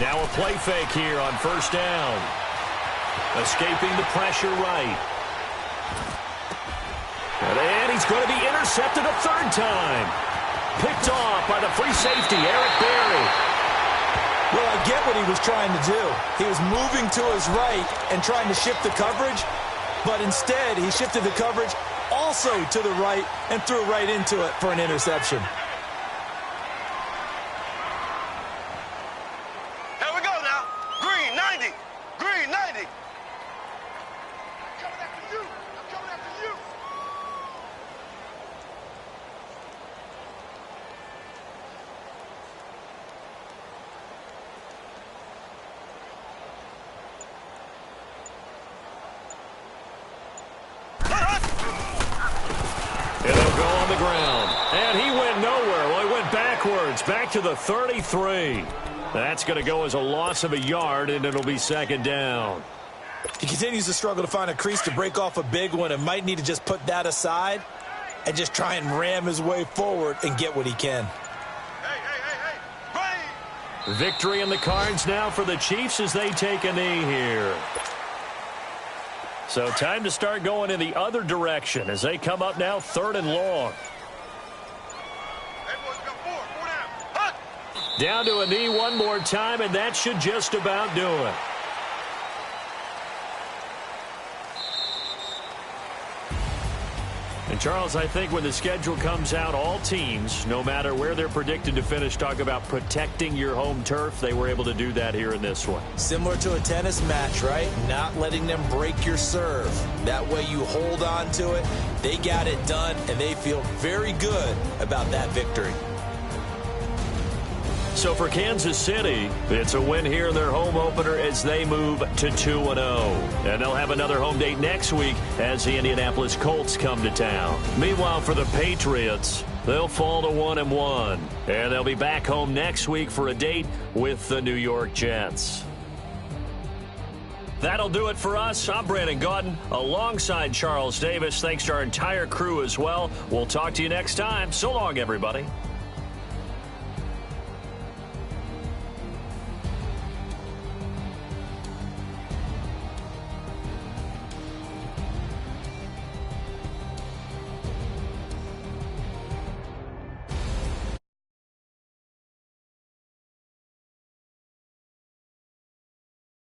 Now a play fake here on 1st down. Escaping the pressure right. And he's going to be intercepted a 3rd time. Picked off by the free safety, Eric Berry. Well, I get what he was trying to do. He was moving to his right and trying to shift the coverage, but instead he shifted the coverage also to the right and threw right into it for an interception. Here we go now. Green 90. Green 90. I'm coming after you. I'm coming after you. It'll go on the ground. And he went nowhere. Well, he went backwards, back to the 33. That's going to go as a loss of a yard, and it'll be 2nd down. He continues to struggle to find a crease to break off a big one and might need to just put that aside and just try and ram his way forward and get what he can. Hey. Victory in the cards now for the Chiefs as they take a knee here. So time to start going in the other direction as they come up now 3rd and long. Hey, boys, we got 4. 4 down. Hut. Down to a knee one more time, and that should just about do it. And, Charles, I think when the schedule comes out, all teams, no matter where they're predicted to finish, talk about protecting your home turf. They were able to do that here in this one. Similar to a tennis match, right? Not letting them break your serve. That way you hold on to it. They got it done, and they feel very good about that victory. So for Kansas City, it's a win here in their home opener as they move to 2-0. And they'll have another home date next week as the Indianapolis Colts come to town. Meanwhile, for the Patriots, they'll fall to 1-1. And they'll be back home next week for a date with the New York Jets. That'll do it for us. I'm Brandon Gaudin alongside Charles Davis. Thanks to our entire crew as well. We'll talk to you next time. So long, everybody.